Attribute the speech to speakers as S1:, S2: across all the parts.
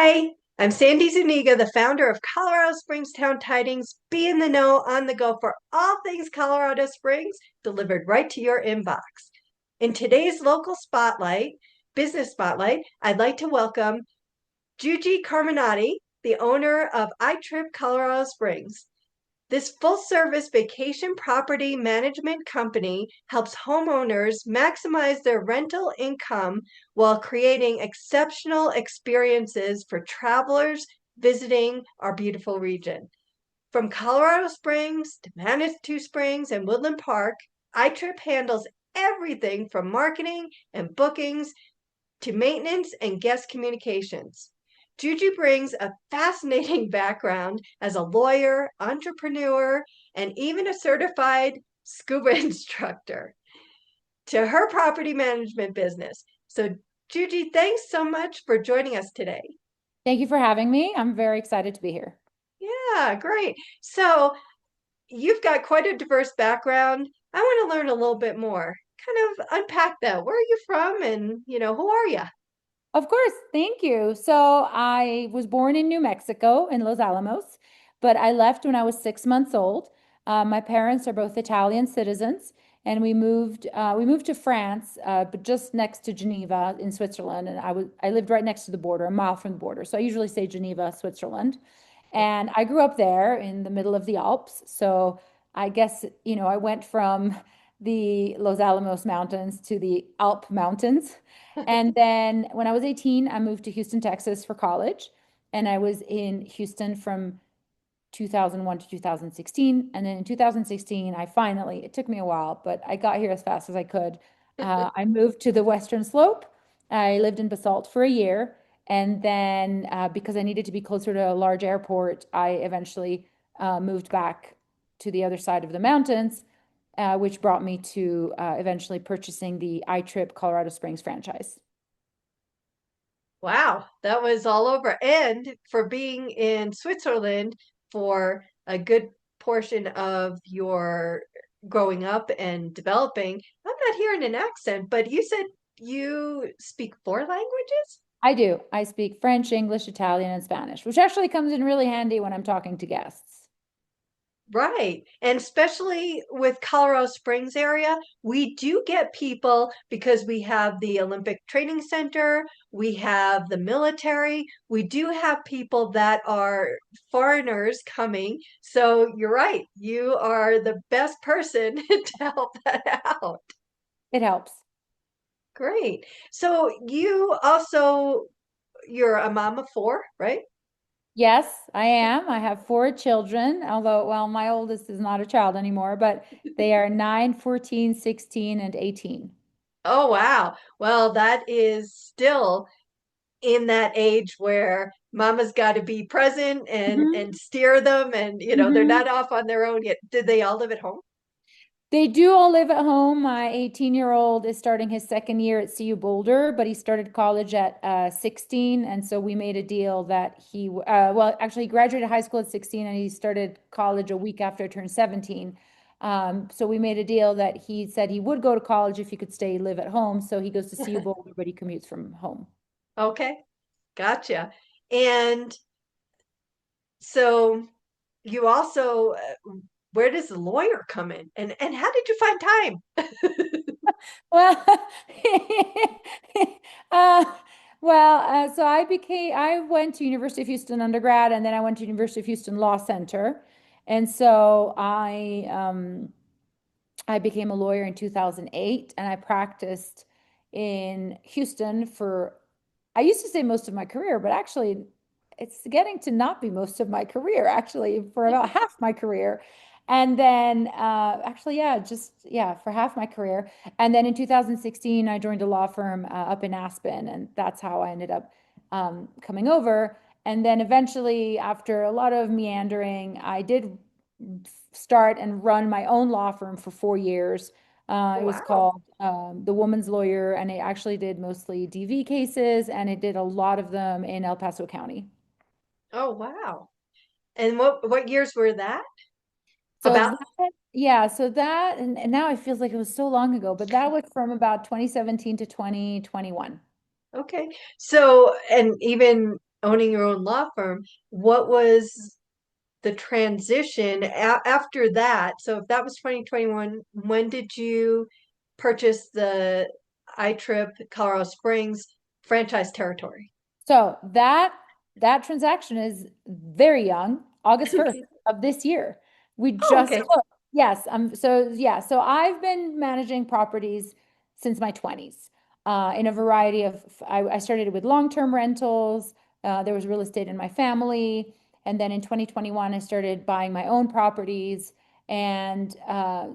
S1: Hi, I'm Sandy Zuniga, the founder of Colorado Springs Town Tidings. Be in the know, on the go for all things Colorado Springs, delivered right to your inbox. In today's local spotlight, business spotlight, I'd like to welcome Giugi Carminati, the owner of iTrip Colorado Springs. This full service vacation property management company helps homeowners maximize their rental income while creating exceptional experiences for travelers visiting our beautiful region. From Colorado Springs to Manitou Springs and Woodland Park, iTrip handles everything from marketing and bookings to maintenance and guest communications. Juju brings a fascinating background as a lawyer, entrepreneur, and even a certified scuba instructor to her property management business. So, Juju, thanks so much for joining us today.
S2: Thank you for having me. I'm very excited to be here.
S1: Yeah, great. So, you've got quite a diverse background. I want to learn a little bit more. Kind of unpack that. Where are you from and, who are you?
S2: Of course, thank you. So I was born in New Mexico in Los Alamos, but I left when I was 6 months old. My parents are both Italian citizens, and we moved to France, but just next to Geneva in Switzerland. And I lived right next to the border, a mile from the border. So I usually say Geneva, Switzerland. And I grew up there in the middle of the Alps. So I guess, I went from the Los Alamos Mountains to the Alp Mountains. And then when I was 18, I moved to Houston, Texas for college. And I was in Houston from 2001 to 2016. And then in 2016, it took me a while, but I got here as fast as I could. I moved to the Western Slope. I lived in Basalt for a year. And then because I needed to be closer to a large airport, I eventually moved back to the other side of the mountains, which brought me to eventually purchasing the iTrip Colorado Springs franchise.
S1: Wow, that was all over. And for being in Switzerland for a good portion of your growing up and developing, I'm not hearing an accent, but you said you speak four languages?
S2: I do. I speak French, English, Italian, and Spanish, which actually comes in really handy when I'm talking to guests.
S1: Right. And especially with Colorado Springs area, we do get people because we have the Olympic Training Center, we have the military, we do have people that are foreigners coming. So you're right. You are the best person to help that out.
S2: It helps.
S1: Great. So you're a mom of four, right?
S2: Yes, I am. I have four children, although, well, my oldest is not a child anymore, but they are 9, 14, 16, and 18.
S1: Oh, wow. Well, that is still in that age where mama's got to be present and
S2: Mhm.
S1: and steer them and they're
S2: Mhm.
S1: not off on their own yet. Did they all live at home?
S2: They do all live at home. My 18-year-old is starting his second year at CU Boulder, but he started college at 16. And so we made a deal that well, actually, he graduated high school at 16 and he started college a week after I turned 17. So we made a deal that he said he would go to college if he could stay live at home. So he goes to CU Boulder, but he commutes from home.
S1: Okay, gotcha. And so you also where does the lawyer come in and how did you find time?
S2: Well, uh, so I went to University of Houston undergrad, and then I went to University of Houston Law Center, and so I became a lawyer in 2008, and I practiced in Houston for, I used to say most of my career, but actually it's getting to not be most of my career, actually, for about half my career. And then actually, yeah, for half my career. And then in 2016, I joined a law firm up in Aspen, and that's how I ended up coming over. And then eventually, after a lot of meandering, I did start and run my own law firm for 4 years. It was
S1: Wow.
S2: called The Woman's Lawyer, and it actually did mostly DV cases, and it did a lot of them in El Paso County.
S1: Oh, wow. And what years were that?
S2: So
S1: About
S2: that, yeah, so that, and now it feels like it was so long ago, but that was from about 2017 to 2021.
S1: okay. So and even owning your own law firm, what was the transition after that? So if that was 2021, when did you purchase the iTrip Colorado Springs franchise territory?
S2: So that transaction is very young, August 1st
S1: Okay.
S2: of this year. We
S1: Oh,
S2: just
S1: okay.
S2: closed. Yes, so yeah, so I've been managing properties since my 20s. In a variety of I started with long-term rentals. There was real estate in my family, and then in 2021 I started buying my own properties. And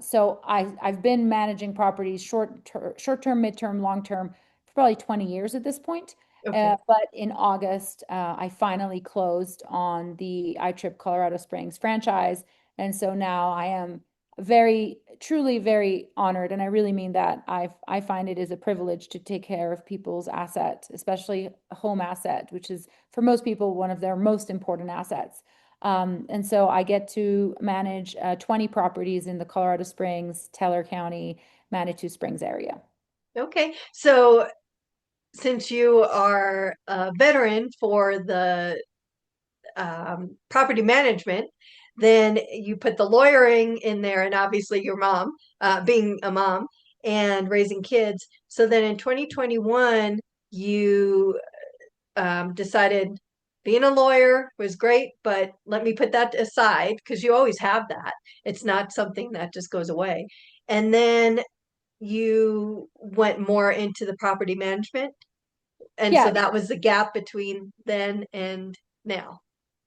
S2: so I've been managing properties short-term, midterm, long-term for probably 20 years at this point.
S1: Okay.
S2: But in August, I finally closed on the iTrip Colorado Springs franchise. And so now I am very, truly very honored. And I really mean that. I find it is a privilege to take care of people's asset, especially a home asset, which is for most people one of their most important assets. And so I get to manage 20 properties in the Colorado Springs, Teller County, Manitou Springs area.
S1: Okay. So since you are a veteran for the property management, then you put the lawyering in there, and obviously your mom, being a mom and raising kids. So then in 2021, you decided being a lawyer was great, but let me put that aside because you always have that. It's not something that just goes away. And then you went more into the property management. And so
S2: Yeah,
S1: that was the gap between then and now.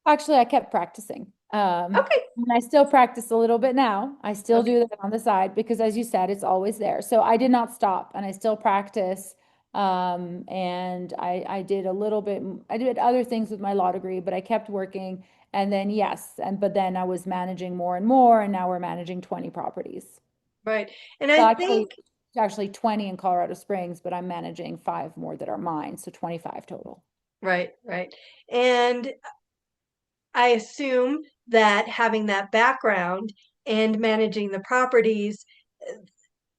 S2: actually, I kept practicing.
S1: Okay.
S2: And I still practice a little bit now. I still
S1: Okay.
S2: do that on the side because, as you said, it's always there. So I did not stop, and I still practice. And I did a little bit. I did other things with my law degree, but I kept working. And then yes, but then I was managing more and more, and now we're managing 20 properties.
S1: Right. And
S2: So
S1: I
S2: actually,
S1: think,
S2: actually 20 in Colorado Springs, but I'm managing five more that are mine, so 25 total.
S1: right, right. And I assume that having that background and managing the properties,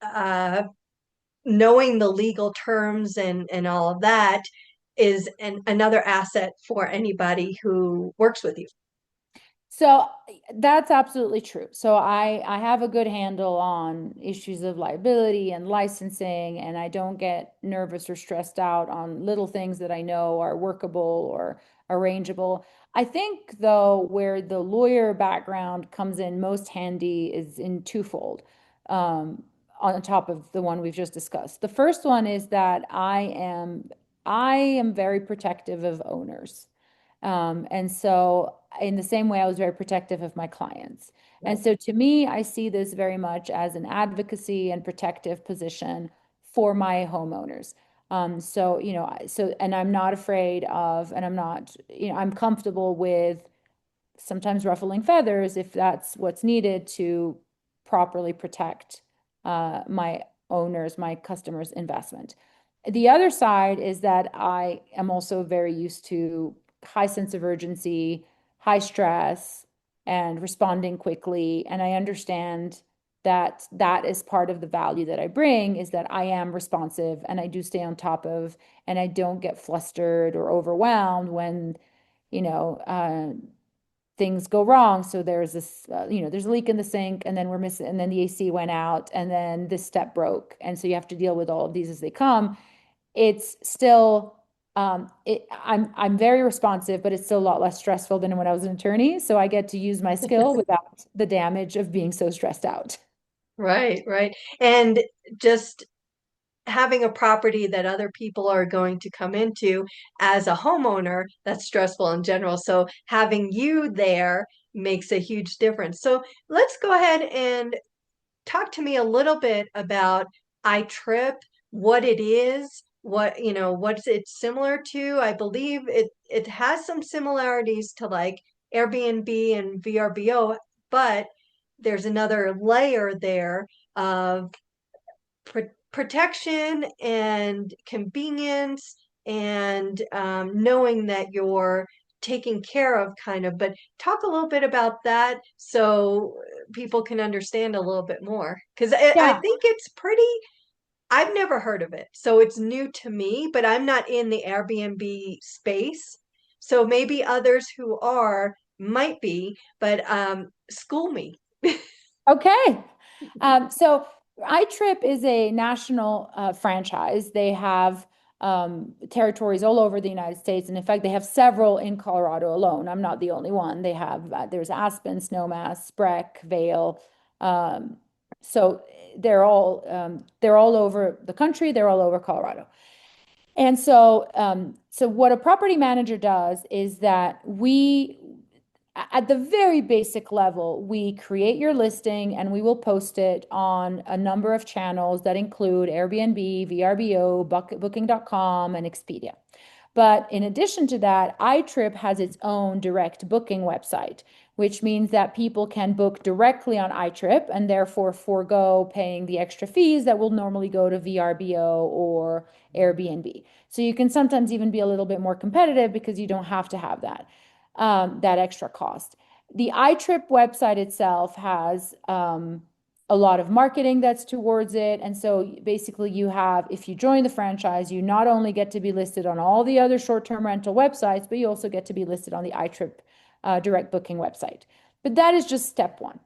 S1: uh, knowing the legal terms and all of that is another asset for anybody who works with you.
S2: So that's absolutely true. So I have a good handle on issues of liability and licensing, and I don't get nervous or stressed out on little things that I know are workable or arrangeable. I think though where the lawyer background comes in most handy is in twofold, on top of the one we've just discussed. The first one is that I am very protective of owners. And so, in the same way, I was very protective of my clients. And
S1: Right.
S2: so, to me, I see this very much as an advocacy and protective position for my homeowners. So, and I'm not afraid of, and I'm not, I'm comfortable with sometimes ruffling feathers if that's what's needed to properly protect my owners, my customers' investment. The other side is that I am also very used to high sense of urgency, high stress, and responding quickly. And I understand that that is part of the value that I bring is that I am responsive and I do stay on top of, and I don't get flustered or overwhelmed when, you know, things go wrong. So there's this, there's a leak in the sink, and then we're missing, and then the AC went out, and then this step broke. And so you have to deal with all of these as they come. It's still, I'm very responsive, but it's still a lot less stressful than when I was an attorney. So I get to use my skill without the damage of being so stressed out.
S1: Right, right. And just having a property that other people are going to come into as a homeowner, that's stressful in general. So having you there makes a huge difference. So let's go ahead and talk to me a little bit about iTrip, what it is, what's it similar to? I believe it has some similarities to like Airbnb and VRBO, but there's another layer there of protection and convenience and knowing that you're taken care of kind of, but talk a little bit about that so people can understand a little bit more because I
S2: Yeah.
S1: think it's pretty. I've never heard of it, so it's new to me, but I'm not in the Airbnb space. So maybe others who are might be, but school me.
S2: Okay. So iTrip is a national franchise. They have territories all over the United States. And in fact, they have several in Colorado alone. I'm not the only one. They have, there's Aspen, Snowmass, Breck, Vail. Um, so they're all over the country. They're all over Colorado. And so what a property manager does is that at the very basic level, we create your listing and we will post it on a number of channels that include Airbnb, VRBO, Booking.com, and Expedia. But in addition to that, iTrip has its own direct booking website, which means that people can book directly on iTrip and therefore forego paying the extra fees that will normally go to VRBO or Airbnb. So you can sometimes even be a little bit more competitive because you don't have to have that extra cost. The iTrip website itself has a lot of marketing that's towards it. And so basically you have, if you join the franchise, you not only get to be listed on all the other short-term rental websites, but you also get to be listed on the iTrip direct booking website. But that is just step one.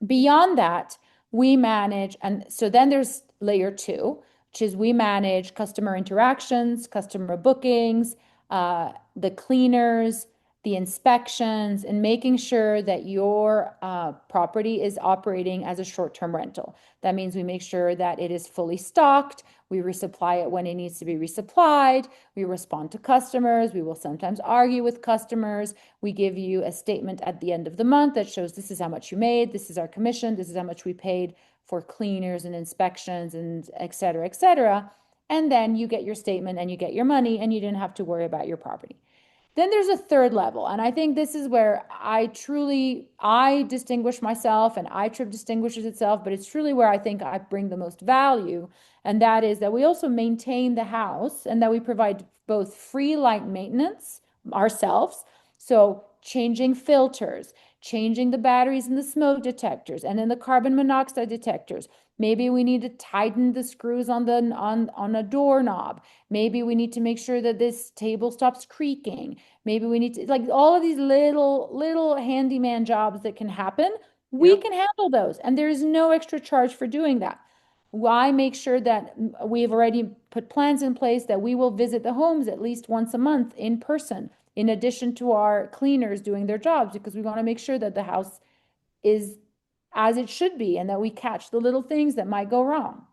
S2: Beyond that, we manage, and so then there's layer two, which is we manage customer interactions, customer bookings, the cleaners, the inspections, and making sure that your property is operating as a short-term rental. That means we make sure that it is fully stocked. We resupply it when it needs to be resupplied. We respond to customers. We will sometimes argue with customers. We give you a statement at the end of the month that shows this is how much you made, this is our commission, this is how much we paid for cleaners and inspections and et cetera, et cetera. And then you get your statement and you get your money and you didn't have to worry about your property. Then there's a third level, and I think this is where I distinguish myself and iTrip distinguishes itself, but it's truly where I think I bring the most value, and that is that we also maintain the house and that we provide both free light maintenance ourselves, so changing filters, changing the batteries in the smoke detectors and in the carbon monoxide detectors. Maybe we need to tighten the screws on a doorknob. Maybe we need to make sure that this table stops creaking. Maybe we need to, like, all of these little handyman jobs that can happen. We
S1: Yep.
S2: can handle those, and there is no extra charge for doing that. I make sure that we've already put plans in place that we will visit the homes at least once a month in person, in addition to our cleaners doing their jobs, because we want to make sure that the house is as it should be and that we catch the little things that might go wrong.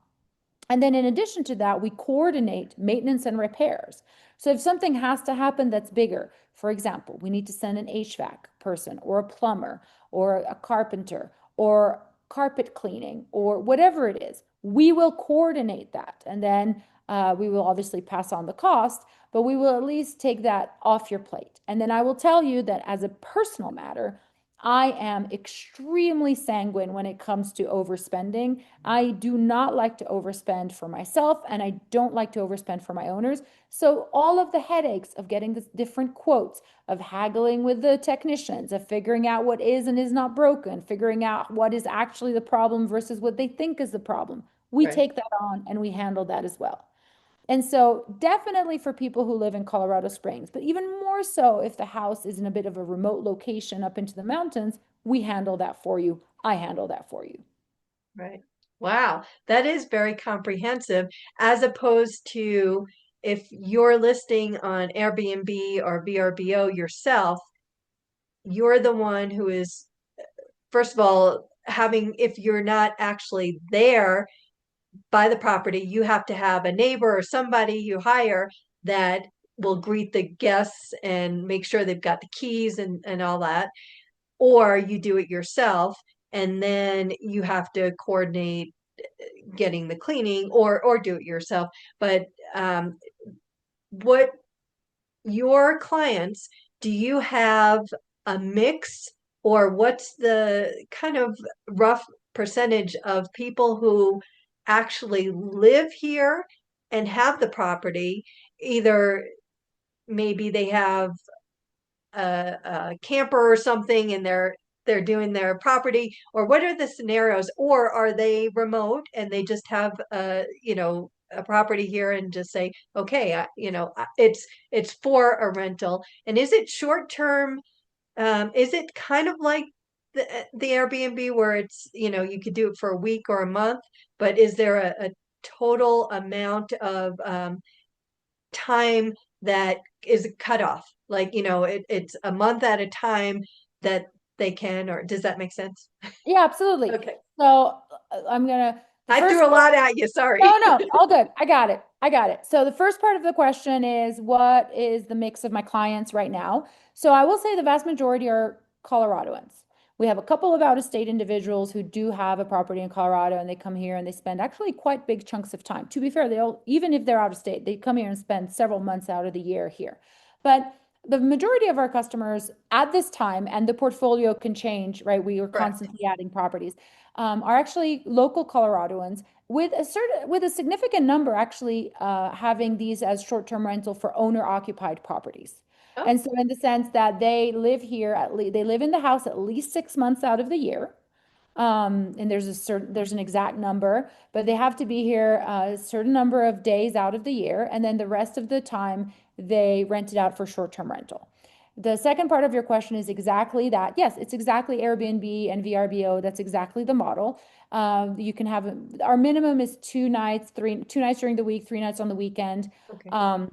S2: And then in addition to that, we coordinate maintenance and repairs. So if something has to happen that's bigger, for example, we need to send an HVAC person or a plumber or a carpenter or carpet cleaning or whatever it is, we will coordinate that. And then we will obviously pass on the cost, but we will at least take that off your plate. And then I will tell you that as a personal matter, I am extremely sanguine when it comes to overspending. I do not like to overspend for myself, and I don't like to overspend for my owners. So all of the headaches of getting the different quotes, of haggling with the technicians, of figuring out what is and is not broken, figuring out what is actually the problem versus what they think is the problem, we
S1: Right.
S2: take that on and we handle that as well. And so definitely for people who live in Colorado Springs, but even more so if the house is in a bit of a remote location up into the mountains, we handle that for you. I handle that for you.
S1: Right. Wow. That is very comprehensive as opposed to if you're listing on Airbnb or VRBO yourself, you're the one who is, first of all, having, if you're not actually there by the property, you have to have a neighbor or somebody you hire that will greet the guests and make sure they've got the keys and all that. Or you do it yourself and then you have to coordinate getting the cleaning or do it yourself. But what your clients, do you have a mix or what's the kind of rough percentage of people who actually live here and have the property? Either maybe they have a camper or something and they're doing their property, or what are the scenarios, or are they remote and they just have a property here and just say, okay, it's for a rental. And is it short term? Is it kind of like the Airbnb where you could do it for a week or a month, but is there a total amount of time that is cut off? Like, it's a month at a time that they can, or does that make sense?
S2: Yeah, absolutely.
S1: Okay.
S2: So the
S1: I
S2: first
S1: threw a
S2: part,
S1: lot at you. Sorry.
S2: no, no, all good. I got it. I got it. So the first part of the question is, what is the mix of my clients right now? So I will say the vast majority are Coloradoans. We have a couple of out-of-state individuals who do have a property in Colorado and they come here and they spend actually quite big chunks of time. To be fair, even if they're out of state, they come here and spend several months out of the year here. But the majority of our customers at this time, and the portfolio can change, right? We are
S1: Correct.
S2: constantly adding properties, are actually local Coloradoans with a significant number actually having these as short-term rental for owner-occupied properties.
S1: Oh,
S2: And so in the sense that they live here they live in the house at least 6 months out of the year. And there's an exact number, but they have to be here a certain number of days out of the year, and then the rest of the time they rent it out for short-term rental. The second part of your question is exactly that. Yes, it's exactly Airbnb and VRBO. That's exactly the model. You can have our minimum is 2 nights, 2 nights during the week, 3 nights on the weekend.
S1: okay.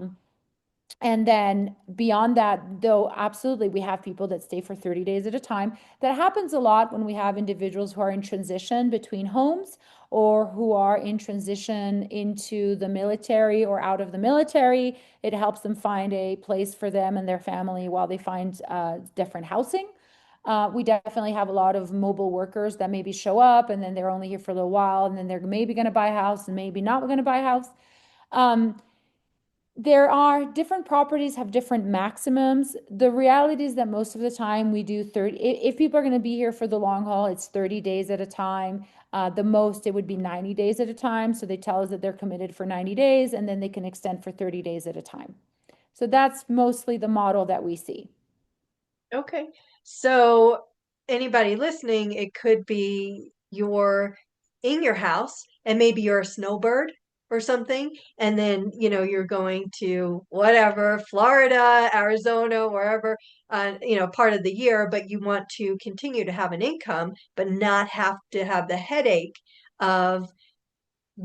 S2: And then beyond that, though, absolutely, we have people that stay for 30 days at a time. That happens a lot when we have individuals who are in transition between homes or who are in transition into the military or out of the military. It helps them find a place for them and their family while they find different housing. We definitely have a lot of mobile workers that maybe show up and then they're only here for a little while and then they're maybe going to buy a house and maybe not going to buy a house. Um, there are different properties have different maximums. The reality is that most of the time we do 30, if people are going to be here for the long haul, it's 30 days at a time. The most it would be 90 days at a time. So they tell us that they're committed for 90 days and then they can extend for 30 days at a time. So that's mostly the model that we see.
S1: Okay. So anybody listening, it could be you're in your house and maybe you're a snowbird or something. And then, you're going to whatever, Florida, Arizona, wherever, part of the year, but you want to continue to have an income, but not have to have the headache of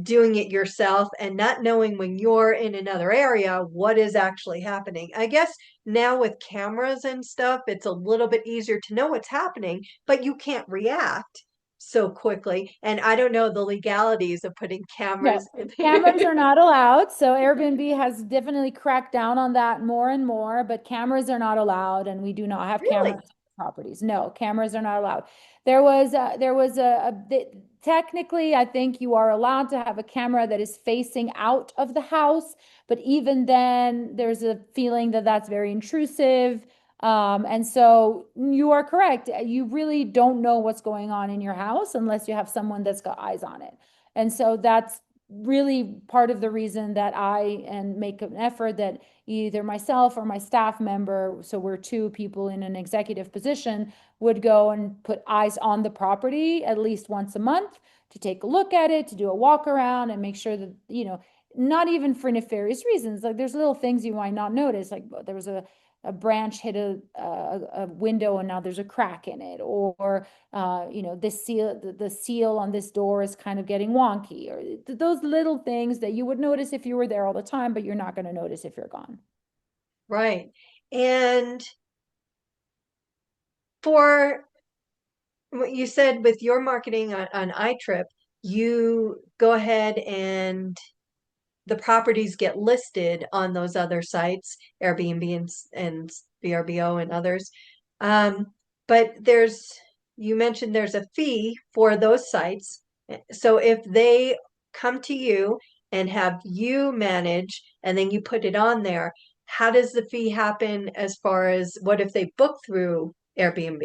S1: doing it yourself and not knowing when you're in another area what is actually happening. I guess now with cameras and stuff, it's a little bit easier to know what's happening, but you can't react so quickly. And I don't know the legalities of putting
S2: No,
S1: cameras in.
S2: cameras are not allowed. So Airbnb has definitely cracked down on that more and more, but cameras are not allowed, and we do not have cameras
S1: Really?
S2: on properties. No, cameras are not allowed. Technically, I think you are allowed to have a camera that is facing out of the house, but even then, there's a feeling that that's very intrusive. And so you are correct. You really don't know what's going on in your house unless you have someone that's got eyes on it. And so that's really part of the reason that I and make an effort that either myself or my staff member, so we're two people in an executive position, would go and put eyes on the property at least once a month to take a look at it, to do a walk around and make sure that, not even for nefarious reasons. Like there's little things you might not notice, like there was a branch hit a window and now there's a crack in it, or the seal on this door is kind of getting wonky, or those little things that you would notice if you were there all the time, but you're not going to notice if you're gone.
S1: Right. And for what you said with your marketing on iTrip, you go ahead and the properties get listed on those other sites, Airbnb and VRBO and others. Um, but you mentioned there's a fee for those sites. So if they come to you and have you manage and then you put it on there, how does the fee happen as far as what if they book through Airbnb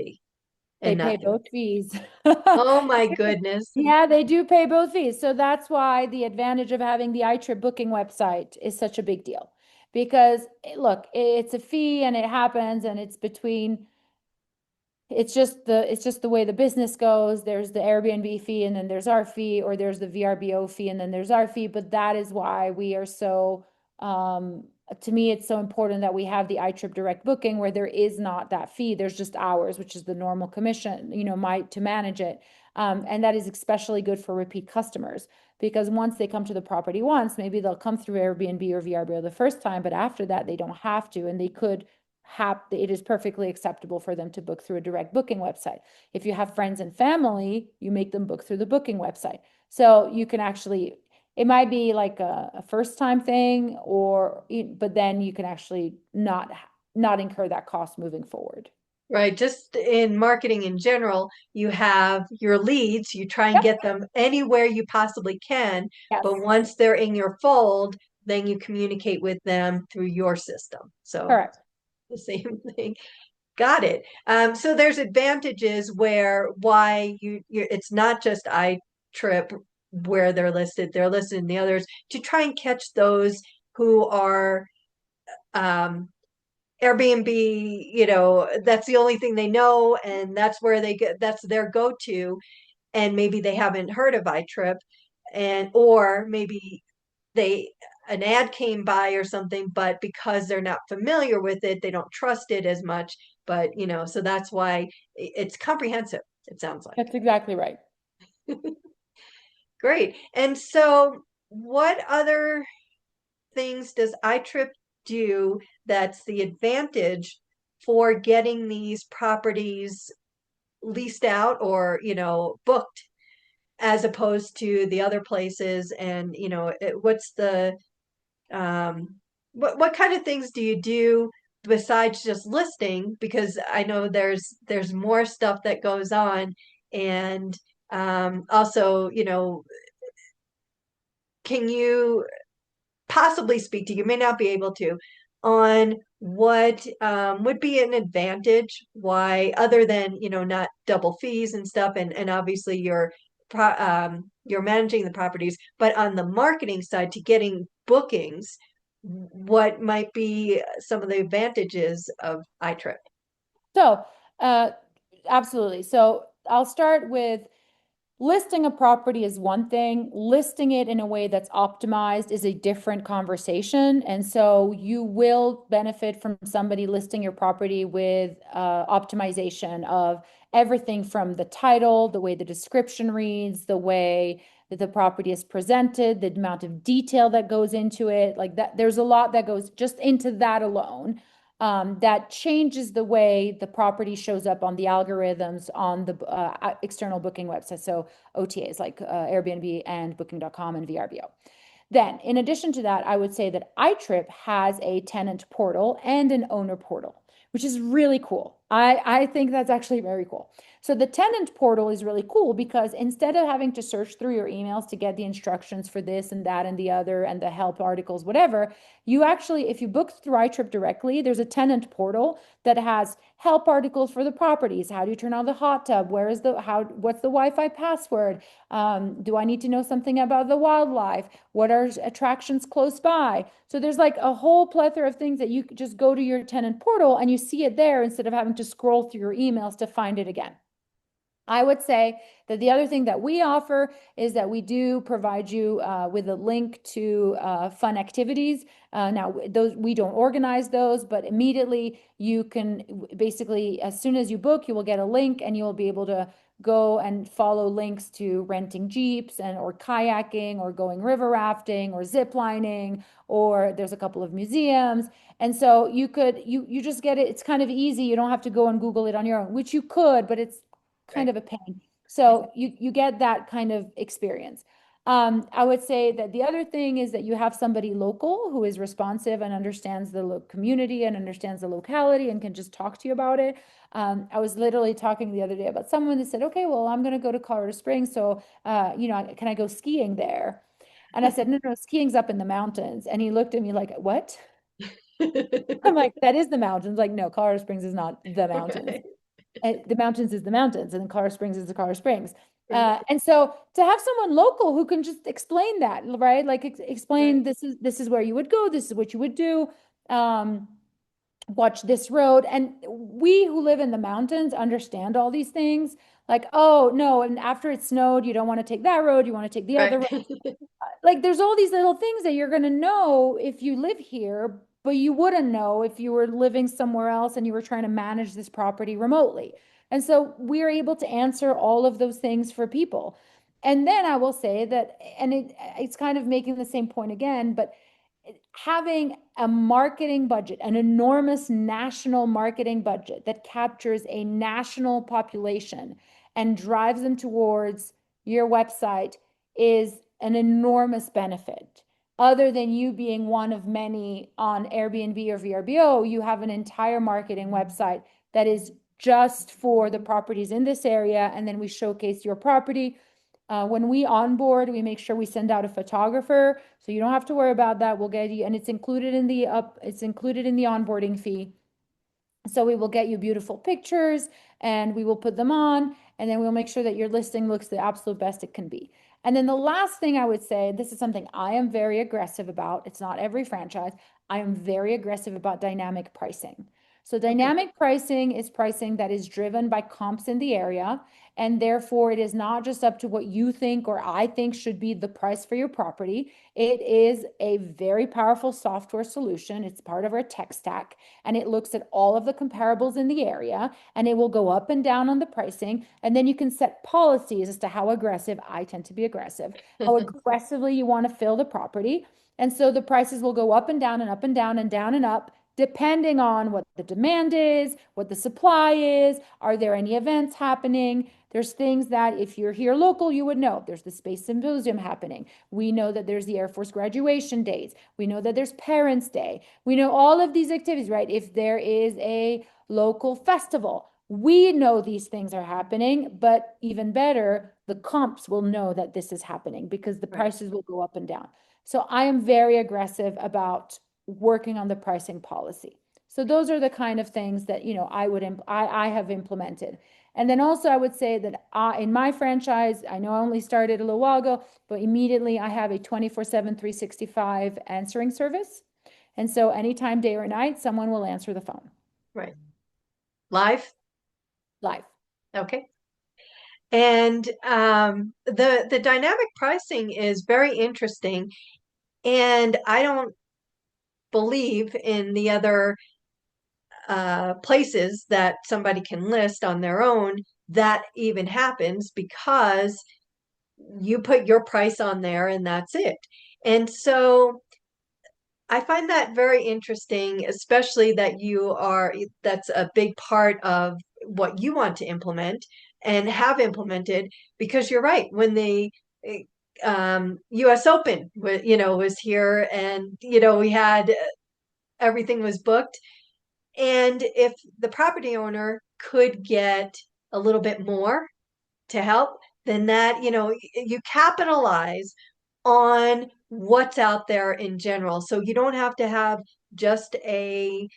S2: They
S1: and
S2: pay
S1: not you?
S2: both fees.
S1: Oh my goodness.
S2: Yeah, they do pay both fees. So that's why the advantage of having the iTrip booking website is such a big deal. Because look, it's a fee and it happens and it's between it's just the way the business goes. There's the Airbnb fee and then there's our fee, or there's the VRBO fee and then there's our fee. But that is why we are so, to me, it's so important that we have the iTrip direct booking where there is not that fee. There's just ours, which is the normal commission, to manage it. And that is especially good for repeat customers because once they come to the property once, maybe they'll come through Airbnb or VRBO the first time, but after that, they don't have to, and they could it is perfectly acceptable for them to book through a direct booking website. If you have friends and family, you make them book through the booking website. So you can actually, it might be like a first time thing, but then you can actually not incur that cost moving forward.
S1: Right. Just in marketing in general, you have your leads, you try and
S2: Yep.
S1: get them anywhere you possibly can. But
S2: Yes.
S1: once they're in your fold, then you communicate with them through your system. So
S2: Correct.
S1: the same thing. Got it. So there's advantages where it's not just iTrip where they're listed in the others to try and catch those who are um, Airbnb, that's the only thing they know, and that's where that's their go-to, and maybe they haven't heard of iTrip, or maybe they an ad came by or something, but because they're not familiar with it, they don't trust it as much. But so that's why it's comprehensive, it sounds like.
S2: That's exactly right.
S1: Great. And so what other things does iTrip do that's the advantage for getting these properties leased out or, booked as opposed to the other places? And, what's the what kind of things do you do besides just listing? Because I know there's more stuff that goes on, and also, can you possibly speak to, you may not be able to, on what would be an advantage, why, other than, not double fees and stuff, and obviously you're managing the properties, but on the marketing side to getting bookings, what might be some of the advantages of iTrip?
S2: So, uh, absolutely. So I'll start with listing a property is one thing, listing it in a way that's optimized is a different conversation. And so you will benefit from somebody listing your property with optimization of everything from the title, the way the description reads, the way that the property is presented, the amount of detail that goes into it. Like that, there's a lot that goes just into that alone. That changes the way the property shows up on the algorithms on the external booking websites. So OTAs like Airbnb and Booking.com and VRBO. Then, in addition to that, I would say that iTrip has a tenant portal and an owner portal, which is really cool. I think that's actually very cool. So the tenant portal is really cool because instead of having to search through your emails to get the instructions for this and that and the other and the help articles, whatever, you actually, if you book through iTrip directly, there's a tenant portal that has help articles for the properties. How do you turn on the hot tub? What's the Wi-Fi password? Do I need to know something about the wildlife? What are attractions close by? So there's like a whole plethora of things that you could just go to your tenant portal and you see it there instead of having to scroll through your emails to find it again. I would say that the other thing that we offer is that we do provide you with a link to fun activities. Now, those we don't organize those, but immediately you can basically, as soon as you book, you will get a link and you will be able to go and follow links to renting Jeeps and or kayaking or going river rafting or zip lining, or there's a couple of museums. And so you just get it. It's kind of easy. You don't have to go and Google it on your own, which you could, but it's kind
S1: Right.
S2: of a pain. So you get that kind of experience. I would say that the other thing is that you have somebody local who is responsive and understands the community and understands the locality and can just talk to you about it. I was literally talking the other day about someone that said, okay, well, I'm going to go to Colorado Springs. So, can I go skiing there? And I said, no, no, skiing's up in the mountains. And he looked at me like, what? I'm like, that is the mountains. Like, no, Colorado Springs is not the mountains.
S1: Right.
S2: The mountains is the mountains, and then Colorado Springs is the Colorado Springs.
S1: Right.
S2: And so to have someone local who can just explain that, right? Like explain
S1: Right.
S2: this is where you would go, this is what you would do. Um, watch this road. And we who live in the mountains understand all these things. Like, oh no, and after it snowed, you don't want to take that road, you want to take the other
S1: Right.
S2: road. Like there's all these little things that you're going to know if you live here, but you wouldn't know if you were living somewhere else and you were trying to manage this property remotely. And so we're able to answer all of those things for people. And then I will say that, and it's kind of making the same point again, but having a marketing budget, an enormous national marketing budget that captures a national population and drives them towards your website is an enormous benefit. Other than you being one of many on Airbnb or VRBO, you have an entire marketing website that is just for the properties in this area. And then we showcase your property. When we onboard, we make sure we send out a photographer, so you don't have to worry about that. We'll get you, and it's included in the onboarding fee. So we will get you beautiful pictures and we will put them on, and then we'll make sure that your listing looks the absolute best it can be. And then the last thing I would say, this is something I am very aggressive about. It's not every franchise. I am very aggressive about dynamic pricing. So
S1: Okay.
S2: dynamic pricing is pricing that is driven by comps in the area. And therefore, it is not just up to what you think or I think should be the price for your property. It is a very powerful software solution. It's part of our tech stack, and it looks at all of the comparables in the area, and it will go up and down on the pricing. And then you can set policies as to how aggressive, I tend to be aggressive, how aggressively you want to fill the property. And so the prices will go up and down and up and down and down and up, depending on what the demand is, what the supply is, are there any events happening? There's things that if you're here local, you would know. There's the Space Symposium happening. We know that there's the Air Force graduation dates. We know that there's Parents' Day. We know all of these activities, right? If there is a local festival, we know these things are happening, but even better, the comps will know that this is happening because the
S1: Right.
S2: prices will go up and down. So I am very aggressive about working on the pricing policy. So those are the kind of things that, I have implemented. And then also I would say that in my franchise, I know I only started a little while ago, but immediately I have a 24/7, 365 answering service. And so anytime, day or night, someone will answer the phone
S1: Right. Live.
S2: live.
S1: Okay. And the dynamic pricing is very interesting. And I don't believe in the other places that somebody can list on their own that even happens because you put your price on there and that's it. And so I find that very interesting, especially that that's a big part of what you want to implement and have implemented, because you're right. When the US Open, was here and, we had everything was booked. And if the property owner could get a little bit more to help, then that, you capitalize on what's out there in general. So you don't have to have just a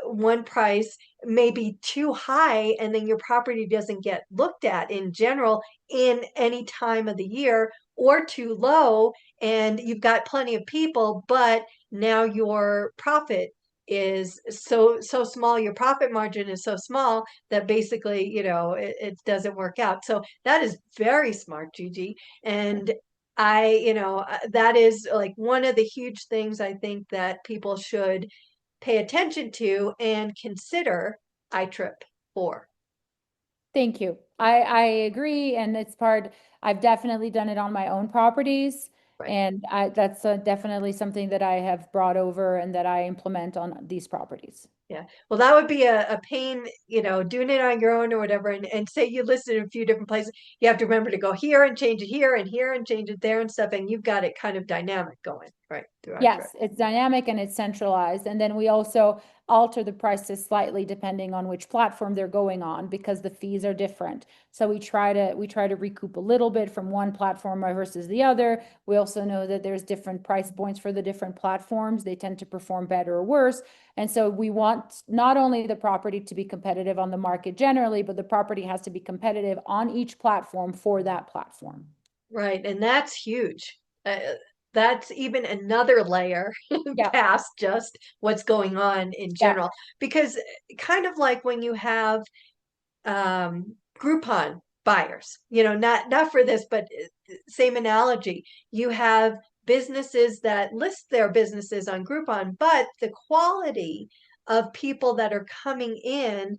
S1: one price, maybe too high, and then your property doesn't get looked at in general in any time of the year, or too low, and you've got plenty of people, but now your profit is so small, your profit margin is so small that basically, it doesn't work out. So that is very smart, Gigi. And that is like one of the huge things I think that people should pay attention to and consider iTrip for.
S2: Thank you. I agree. And I've definitely done it on my own properties.
S1: Right.
S2: And that's definitely something that I have brought over and that I implement on these properties.
S1: Yeah. Well, that would be a pain, doing it on your own or whatever. And say you listed in a few different places, you have to remember to go here and change it here and change it there and stuff. And you've got it kind of dynamic going, right, through iTrip.
S2: Yes, it's dynamic and it's centralized. And then we also alter the prices slightly depending on which platform they're going on because the fees are different. So we try to recoup a little bit from one platform versus the other. We also know that there's different price points for the different platforms. They tend to perform better or worse. And so we want not only the property to be competitive on the market generally, but the property has to be competitive on each platform for that platform.
S1: Right. And that's huge. that's even another layer
S2: Yeah,
S1: past just what's going on in
S2: yeah.
S1: general. Because kind of like when you have Groupon buyers, not for this, but same analogy. You have businesses that list their businesses on Groupon, but the quality of people that are coming in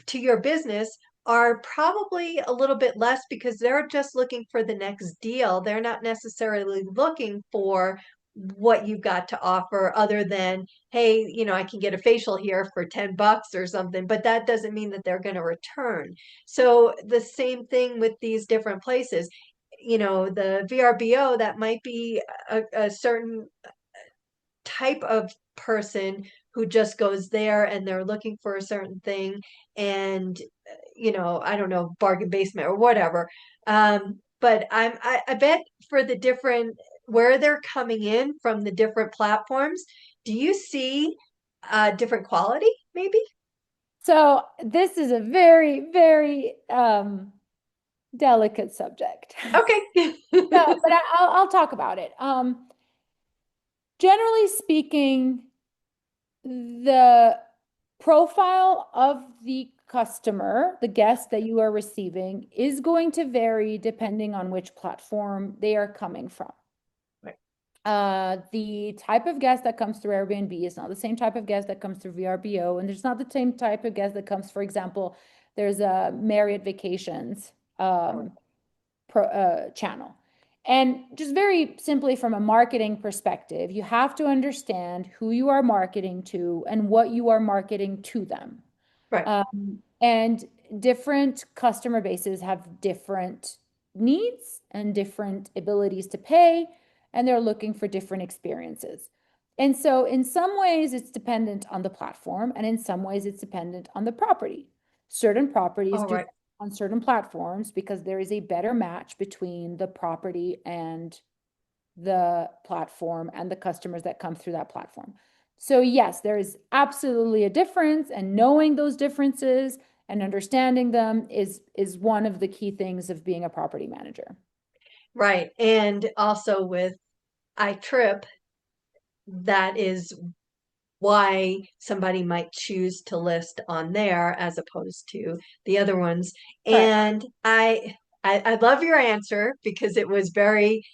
S1: to your business are probably a little bit less because they're just looking for the next deal. They're not necessarily looking for what you've got to offer other than, hey, I can get a facial here for $10 or something, but that doesn't mean that they're going to return. So the same thing with these different places. The VRBO, that might be a certain type of person who just goes there and they're looking for a certain thing, and I don't know, bargain basement or whatever. But I bet for the different, where they're coming in from the different platforms, do you see different quality maybe?
S2: So this is a very, very delicate subject.
S1: Okay.
S2: No, but I'll talk about it. Generally speaking, the profile of the customer, the guest that you are receiving, is going to vary depending on which platform they are coming from.
S1: Right.
S2: The type of guest that comes through Airbnb is not the same type of guest that comes through VRBO, and there's not the same type of guest that comes, for example, there's a Marriott Vacations channel. And just very simply from a marketing perspective, you have to understand who you are marketing to and what you are marketing to them.
S1: Right.
S2: And different customer bases have different needs and different abilities to pay, and they're looking for different experiences. And so, in some ways, it's dependent on the platform, and in some ways, it's dependent on the property. Certain properties
S1: All
S2: do
S1: right.
S2: on certain platforms because there is a better match between the property and the platform and the customers that come through that platform. So yes, there is absolutely a difference, and knowing those differences and understanding them is one of the key things of being a property manager.
S1: Right. And also with iTrip, that is why somebody might choose to list on there as opposed to the other ones.
S2: Correct.
S1: And I love your answer because it was very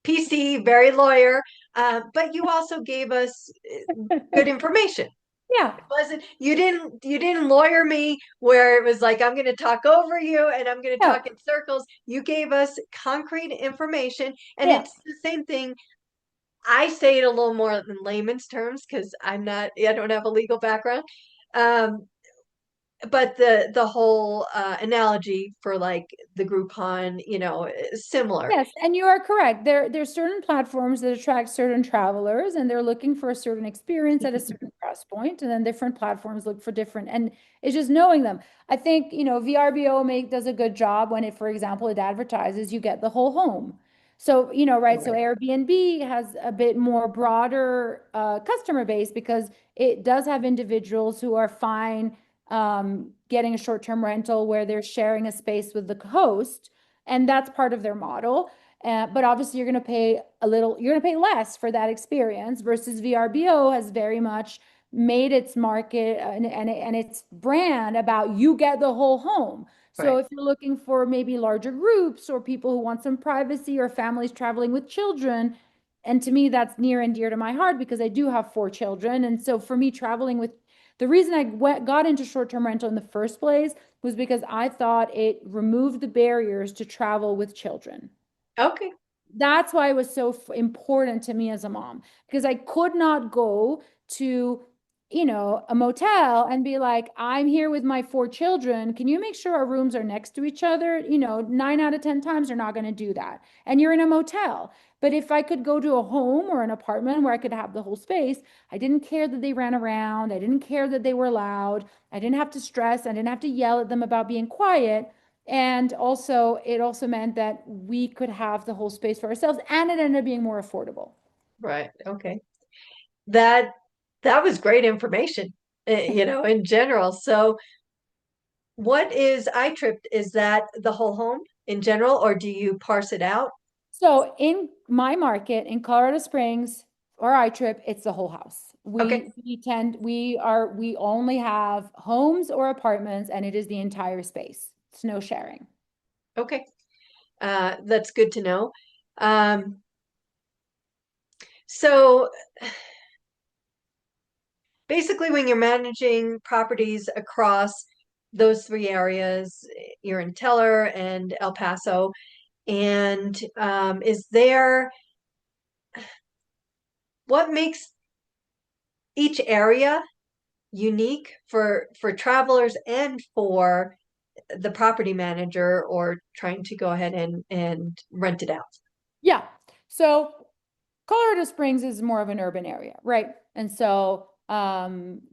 S1: PC, very lawyer, but you also gave us good information.
S2: Yeah.
S1: It wasn't, you didn't lawyer me where it was like I'm going to talk over you and I'm going to
S2: No.
S1: talk in circles. You gave us concrete information, and
S2: Yeah.
S1: it's the same thing. I say it a little more in layman's terms because I don't have a legal background. Um, but the whole analogy for like the Groupon, is similar.
S2: Yes, and you are correct. There's certain platforms that attract certain travelers, and they're looking for a certain experience at a certain price point, and then different platforms look for different. And it's just knowing them. I think, VRBO does a good job when it, for example, it advertises you get the whole home. So, right. So
S1: Right.
S2: Airbnb has a bit more broader customer base because it does have individuals who are fine getting a short-term rental where they're sharing a space with the host, and that's part of their model. But obviously, you're going to pay less for that experience versus VRBO has very much made its market and its brand about you get the whole home. So
S1: Right.
S2: if you're looking for maybe larger groups or people who want some privacy or families traveling with children, and to me, that's near and dear to my heart because I do have 4 children. And so for me, traveling with the reason got into short-term rental in the first place was because I thought it removed the barriers to travel with children.
S1: Okay.
S2: That's why it was so important to me as a mom, because I could not go to, a motel and be like, I'm here with my 4 children. Can you make sure our rooms are next to each other? 9 out of 10 times they're not going to do that. And you're in a motel. But if I could go to a home or an apartment where I could have the whole space, I didn't care that they ran around. I didn't care that they were loud. I didn't have to stress. I didn't have to yell at them about being quiet. And also, it also meant that we could have the whole space for ourselves, and it ended up being more affordable.
S1: Right. Okay. That that was great information, in general. So what is iTrip? Is that the whole home in general, or do you parse it out?
S2: So in my market in Colorado Springs or iTrip, it's the whole house.
S1: Okay.
S2: We only have homes or apartments, and it is the entire space. It's no sharing.
S1: Okay. That's good to know. Um, so basically, when you're managing properties across those three areas, you're in Teller and El Paso, and is there what makes each area unique for travelers and for the property manager or trying to go ahead and rent it out?
S2: Yeah. So Colorado Springs is more of an urban area, right? And so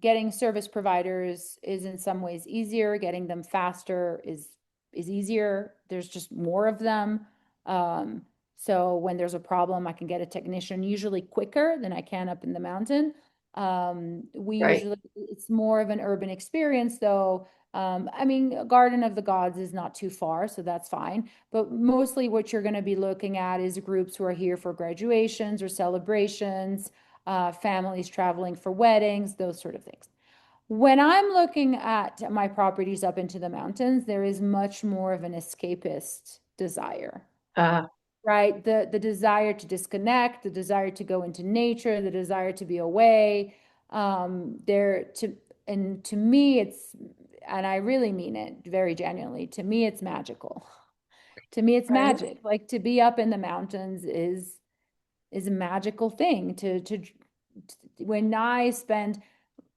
S2: getting service providers is in some ways easier. Getting them faster is easier. There's just more of them. Um, so when there's a problem, I can get a technician usually quicker than I can up in the mountain.
S1: Right.
S2: It's more of an urban experience though. I mean, Garden of the Gods is not too far, so that's fine. But mostly what you're going to be looking at is groups who are here for graduations or celebrations, families traveling for weddings, those sort of things. When I'm looking at my properties up into the mountains, there is much more of an escapist desire,
S1: Uh,
S2: right? The desire to disconnect, the desire to go into nature, the desire to be away. There to and to me, and I really mean it very genuinely. To me, it's magical. To me, it's
S1: right.
S2: magic. Like to be up in the mountains is a magical thing. When I spend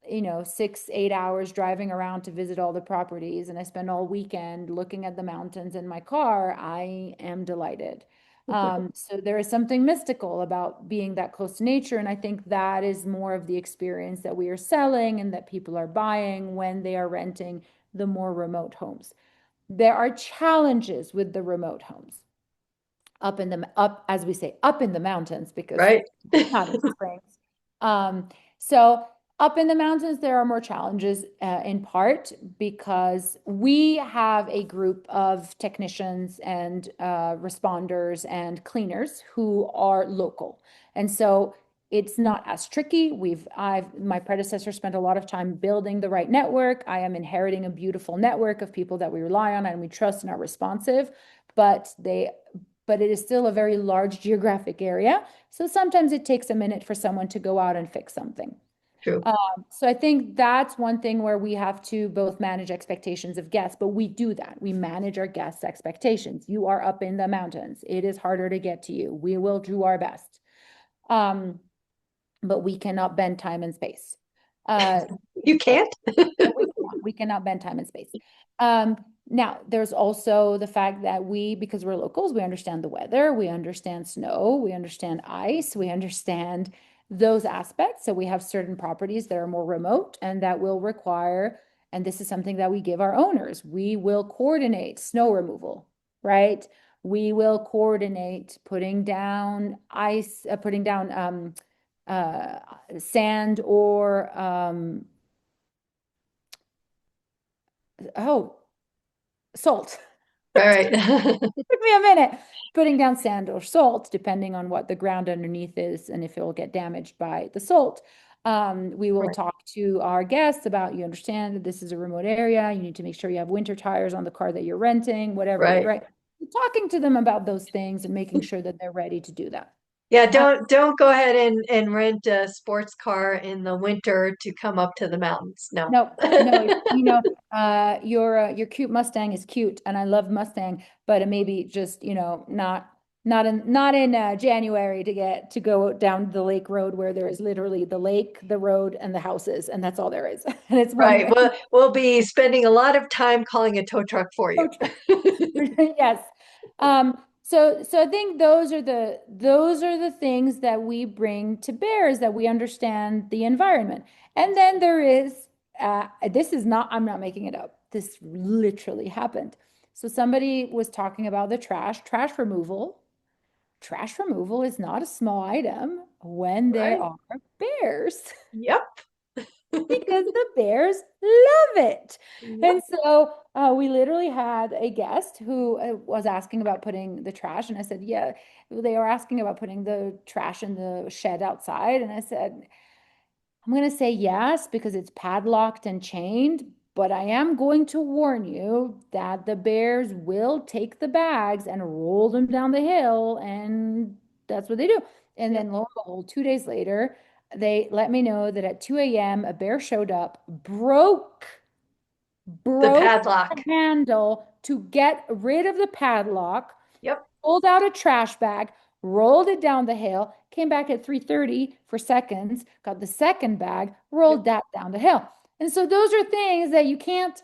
S2: 6, 8 hours driving around to visit all the properties, and I spend all weekend looking at the mountains in my car, I am delighted. So there is something mystical about being that close to nature, and I think that is more of the experience that we are selling and that people are buying when they are renting the more remote homes. There are challenges with the remote homes as we say, up in the mountains because
S1: Right.
S2: not in springs. So up in the mountains, there are more challenges in part because we have a group of technicians and responders and cleaners who are local. And so it's not as tricky. My predecessor spent a lot of time building the right network. I am inheriting a beautiful network of people that we rely on and we trust and are responsive, but it is still a very large geographic area. So sometimes it takes a minute for someone to go out and fix something.
S1: True.
S2: So I think that's one thing where we have to both manage expectations of guests, but we do that. We manage our guests' expectations. You are up in the mountains. It is harder to get to you. We will do our best. But we cannot bend time and space.
S1: You can't?
S2: We cannot bend time and space. Now, there's also the fact that because we're locals, we understand the weather, we understand snow, we understand ice, we understand those aspects. So we have certain properties that are more remote and that will require, and this is something that we give our owners, we will coordinate snow removal, right? We will coordinate putting down ice, putting down sand or oh, salt.
S1: All right.
S2: It took me a minute putting down sand or salt, depending on what the ground underneath is and if it will get damaged by the salt. We will
S1: Right.
S2: talk to our guests about, you understand that this is a remote area. You need to make sure you have winter tires on the car that you're renting, whatever it is,
S1: Right.
S2: right? Talking to them about those things and making sure that they're ready to do that.
S1: Yeah,
S2: Uh,
S1: don't go ahead and rent a sports car in the winter to come up to the mountains. No.
S2: No, no, your cute Mustang is cute, and I love Mustang, but it may be just not in January to go down the lake road where there is literally the lake, the road, and the houses, and that's all there is, and it's one
S1: Right.
S2: way.
S1: We'll be spending a lot of time calling a tow truck for you.
S2: Yes. So I think those are the things that we bring to bear is that we understand the environment. And then there is I'm not making it up. This literally happened. So somebody was talking about the trash removal. Trash removal is not a small item when there
S1: Right.
S2: are bears.
S1: Yep.
S2: because the bears love it.
S1: Yep.
S2: And so we literally had a guest who was asking about putting the trash. And I said, yeah, they were asking about putting the trash in the shed outside. And I said, I'm going to say yes because it's padlocked and chained, but I am going to warn you that the bears will take the bags and roll them down the hill, and that's what they do. And
S1: Yep.
S2: then lo and behold, 2 days later, they let me know that at 2 a.m., a bear showed up,
S1: The
S2: broke the
S1: padlock.
S2: handle to get rid of the padlock,
S1: Yep.
S2: pulled out a trash bag, rolled it down the hill, came back at 3:30 for seconds, got the second bag,
S1: Yep.
S2: rolled that down the hill. And so those are things that you can't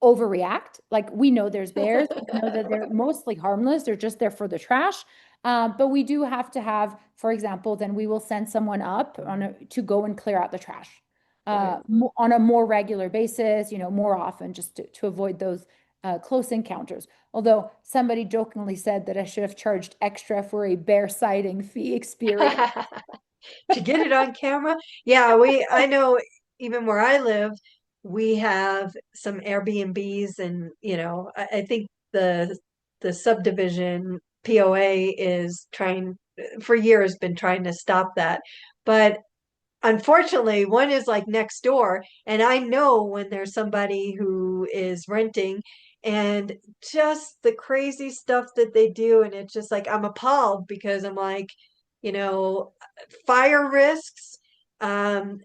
S2: overreact. Like we know there's bears, we know that they're mostly harmless, they're just there for the trash. But we do have to have, for example, then we will send someone up to go and clear out the trash
S1: Right.
S2: on a more regular basis, more often, just to avoid those close encounters. Although somebody jokingly said that I should have charged extra for a bear sighting fee experience.
S1: To get it on camera. Yeah, I know even where I live, we have some Airbnbs and I think the subdivision POA is trying for years been trying to stop that. But unfortunately, one is like next door, and I know when there's somebody who is renting and just the crazy stuff that they do, and it's just like I'm appalled because I'm like, you know, fire risks, and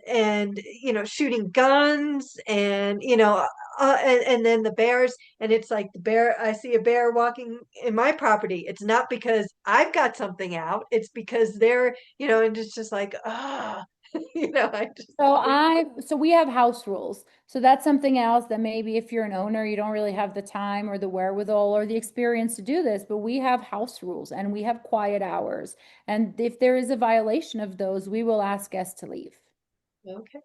S1: shooting guns, and and then the bears, and it's like the bear. I see a bear walking in my property. It's not because I've got something out. It's because they're, and it's just like, ah. I just
S2: So we have house rules. So that's something else that maybe if you're an owner, you don't really have the time or the wherewithal or the experience to do this, but we have house rules and we have quiet hours. And if there is a violation of those, we will ask guests to leave.
S1: okay.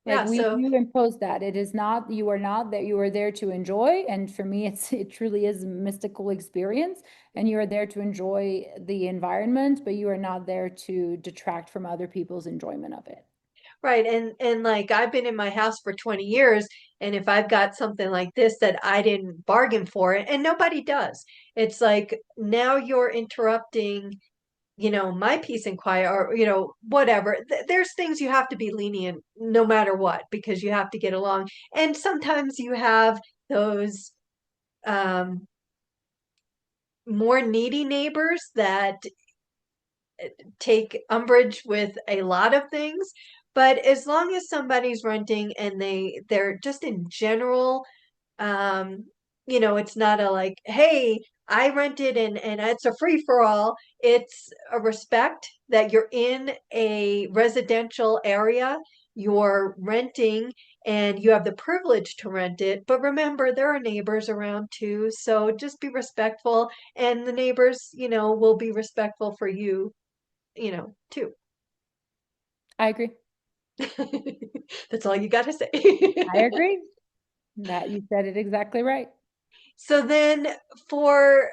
S2: Like
S1: Yeah,
S2: we
S1: so
S2: do impose that. It is not, you are not that you are there to enjoy. And for me, it truly is a mystical experience. And you are there to enjoy the environment, but you are not there to detract from other people's enjoyment of it.
S1: right, and like I've been in my house for 20 years, and if I've got something like this that I didn't bargain for, and nobody does, it's like now you're interrupting, my peace and quiet, or whatever. There's things you have to be lenient no matter what because you have to get along. And sometimes you have those um more needy neighbors that take umbrage with a lot of things. But as long as somebody's renting and they're just in general, um, it's not a like, hey, I rented and it's a free for all. It's a respect that you're in a residential area, you're renting, and you have the privilege to rent it. But remember, there are neighbors around too. So just be respectful, and the neighbors, will be respectful for you, too.
S2: I agree.
S1: That's all you got to say.
S2: I agree. That you said it exactly right.
S1: So then for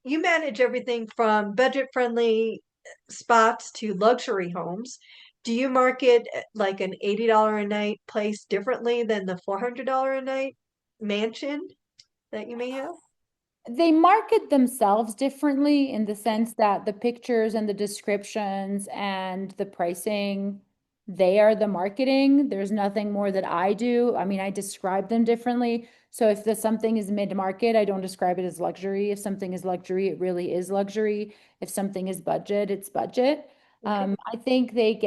S1: you manage everything from budget friendly spots to luxury homes. Do you market like an $80 a night place differently than the $400 a night mansion that you may have?
S2: They market themselves differently in the
S1: Okay.
S2: sense that the pictures and the descriptions and the pricing, they are the marketing. There's nothing more that I do. I mean, I describe them differently. So if something is mid-market, I don't describe it as luxury. If something is luxury, it really is luxury. If something is budget, it's budget.
S1: Okay.
S2: I think they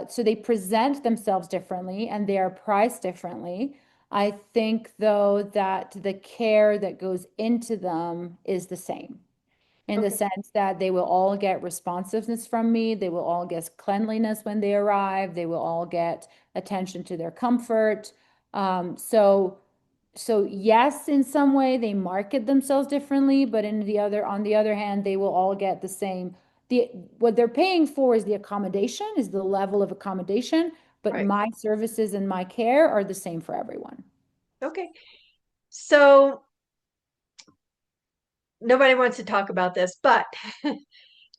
S2: so they present themselves differently and they are priced differently. I think, though, that the care that goes into them is the same in the
S1: Okay.
S2: sense that they will all get responsiveness from me. They will all get cleanliness when they arrive. They will all get attention to their comfort. So yes, in some way they market themselves differently, but on the other hand, they will all get the same. What they're paying for is the accommodation, is the level of accommodation, but
S1: Right.
S2: my services and my care are the same for everyone.
S1: Okay. So nobody wants to talk about this, but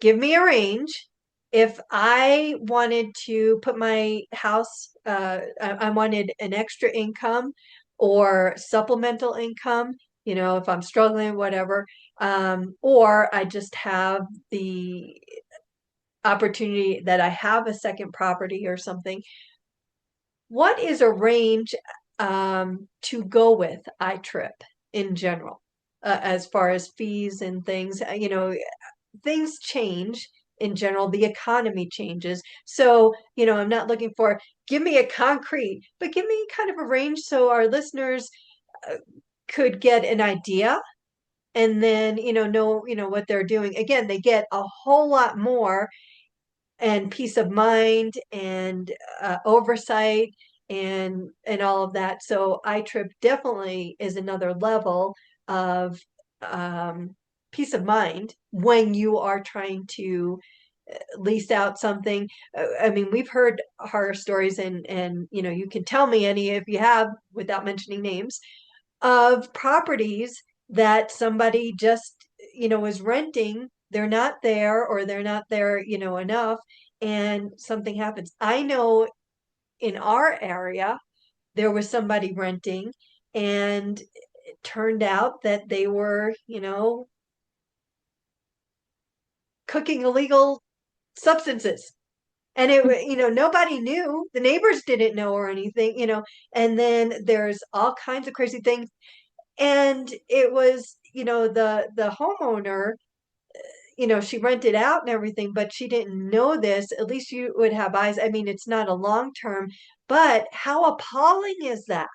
S1: give me a range. if I wanted to put my house, I wanted an extra income or supplemental income, if I'm struggling, whatever, or I just have the opportunity that I have a second property or something. What is a range to go with iTrip in general, as far as fees and things? Things change in general. The economy changes. So, I'm not looking for give me a concrete, but give me kind of a range so our listeners uh, could get an idea and then, know what they're doing. Again, they get a whole lot more and peace of mind and oversight and all of that. So iTrip definitely is another level of peace of mind when you are trying to lease out something. I mean, we've heard horror stories, and you can tell me any if you have without mentioning names of properties that somebody just, is renting. They're not there, or they're not there, enough, and something happens. I know in our area, there was somebody renting, and it turned out that they were, cooking illegal substances. And nobody knew. The neighbors didn't know or anything, and then there's all kinds of crazy things. And it was, the homeowner, she rented out and everything, but she didn't know this. At least you would have eyes. I mean, it's not a long term, but how appalling is that?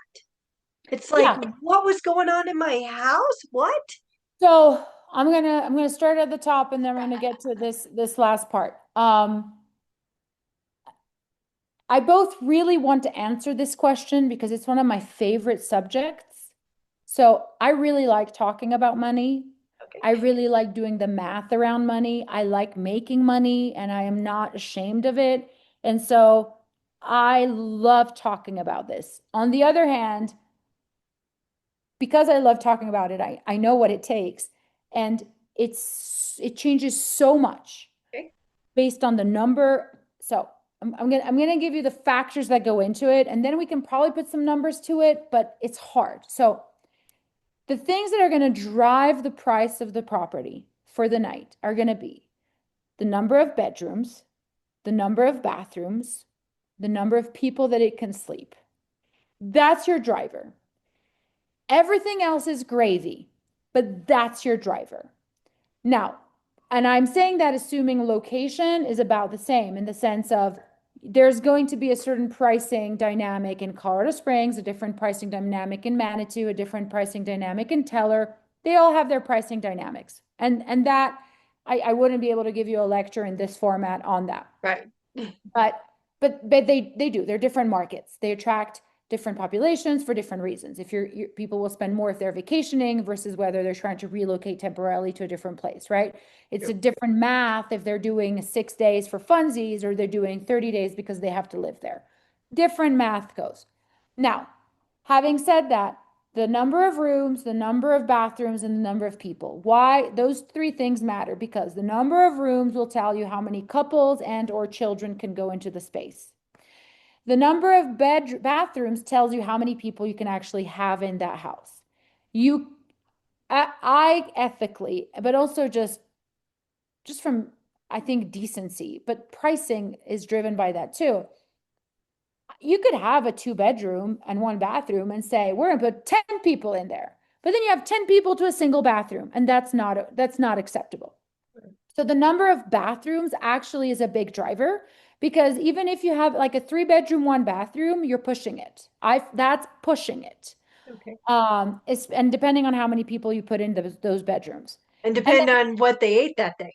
S1: It's like,
S2: Yeah.
S1: what was going on in my house? What?
S2: So I'm gonna start at the top and then we're gonna get to this last part. I both really want to answer this question because it's one of my favorite subjects. So I really like talking about money.
S1: Okay.
S2: I really like doing the math around money. I like making money and I am not ashamed of it. And so I love talking about this. On the other hand, because I love talking about it, I know what it takes. And it changes so much
S1: Okay.
S2: based on the number. So I'm gonna give you the factors that go into it, and then we can probably put some numbers to it, but it's hard. So the things that are gonna drive the price of the property for the night are gonna be the number of bedrooms, the number of bathrooms, the number of people that it can sleep. That's your driver. Everything else is gravy, but that's your driver. Now, and I'm saying that assuming location is about the same in the sense of there's going to be a certain pricing dynamic in Colorado Springs, a different pricing dynamic in Manitou, a different pricing dynamic in Teller. They all have their pricing dynamics. And that I wouldn't be able to give you a lecture in this format on that.
S1: Right.
S2: But but they do. They're different markets. They attract different populations for different reasons. If people will spend more if they're vacationing versus whether they're trying to relocate temporarily to a different place, right? It's a different math if they're doing 6 days for funsies or they're doing 30 days because they have to live there. Different math goes. Now, having said that, the number of rooms, the number of bathrooms, and the number of people. Why? Those three things matter because the number of rooms will tell you how many couples and or children can go into the space. The number of bathrooms tells you how many people you can actually have in that house. I ethically, but also just from, I think, decency, but pricing is driven by that too. You could have a 2 bedroom and 1 bathroom and say, we're gonna put 10 people in there. But then you have 10 people to a single bathroom, and that's not acceptable. So the number of bathrooms actually is a big driver because even if you have like a 3 bedroom, 1 bathroom, you're pushing it. That's pushing it.
S1: Okay.
S2: And depending on how many people you put in those bedrooms.
S1: And
S2: And
S1: depend on what they ate that day.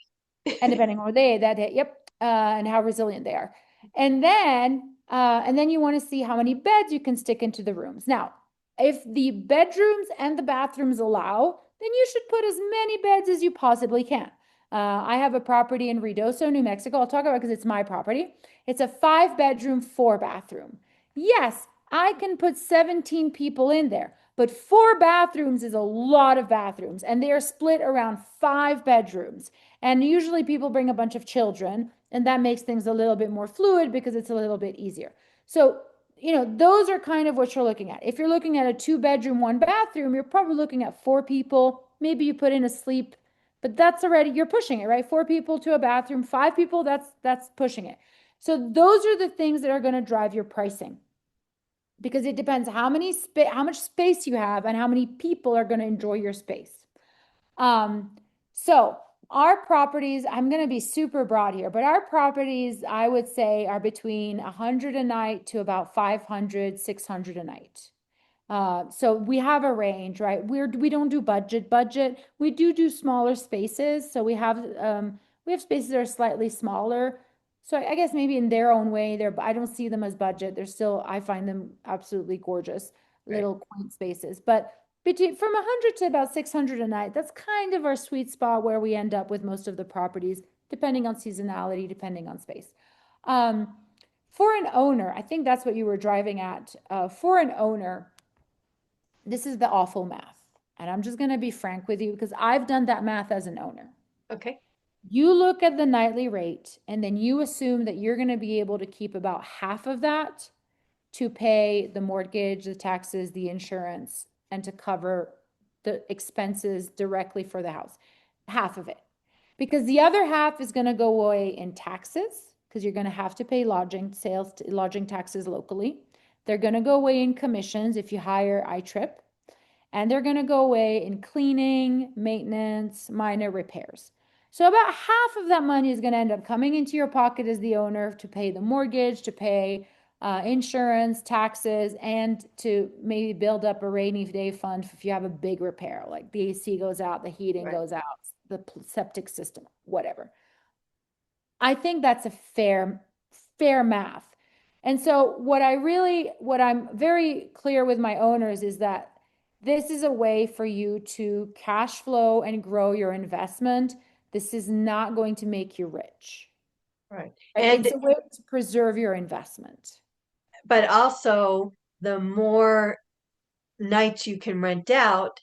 S2: and depending on where yep, and how resilient they are. And then you want to see how many beds you can stick into the rooms. Now, if the bedrooms and the bathrooms allow, then you should put as many beds as you possibly can. I have a property in Ruidoso, New Mexico. I'll talk about it because it's my property. It's a 5 bedroom, 4 bathroom. Yes, I can put 17 people in there, but 4 bathrooms is a lot of bathrooms, and they are split around 5 bedrooms. And usually people bring a bunch of children. And that makes things a little bit more fluid because it's a little bit easier. So, those are kind of what you're looking at. If you're looking at a 2-bedroom, 1-bathroom, you're probably looking at 4 people. Maybe you put in a sleep, but that's already, you're pushing it, right? 4 people to a bathroom, 5 people, that's pushing it. So those are the things that are going to drive your pricing, because it depends how much space you have and how many people are going to enjoy your space. So our properties, I'm going to be super broad here, but our properties, I would say, are between 100 a night to about 500, 600 a night. So we have a range, right? We don't do budget. We do smaller spaces. So we have spaces that are slightly smaller. So I guess maybe in their own way, I don't see them as budget. I find them absolutely gorgeous, little quaint spaces. But from 100 to about 600 a night, that's kind of our sweet spot where we end up with most of the properties, depending on seasonality, depending on space. For an owner, I think that's what you were driving at. For an owner, this is the awful math. And I'm just going to be frank with you because I've done that math as an owner.
S1: Okay.
S2: You look at the nightly rate and then you assume that you're going to be able to keep about half of that to pay the mortgage, the taxes, the insurance, and to cover the expenses directly for the house. Half of it. Because the other half is going to go away in taxes, because you're going to have to pay lodging taxes locally. They're going to go away in commissions if you hire iTrip. And they're going to go away in cleaning, maintenance, minor repairs. So about half of that money is going to end up coming into your pocket as the owner to pay the mortgage, to pay insurance, taxes, and to maybe build up a rainy day fund if you have a big repair, like the AC goes out, the heating goes out, the septic system, whatever. I think that's a fair math. And so what I'm very clear with my owners is that this is a way for you to cash flow and grow your investment. This is not going to make you rich.
S1: Right.
S2: It's a way to preserve your investment.
S1: But also, the more nights you can rent out,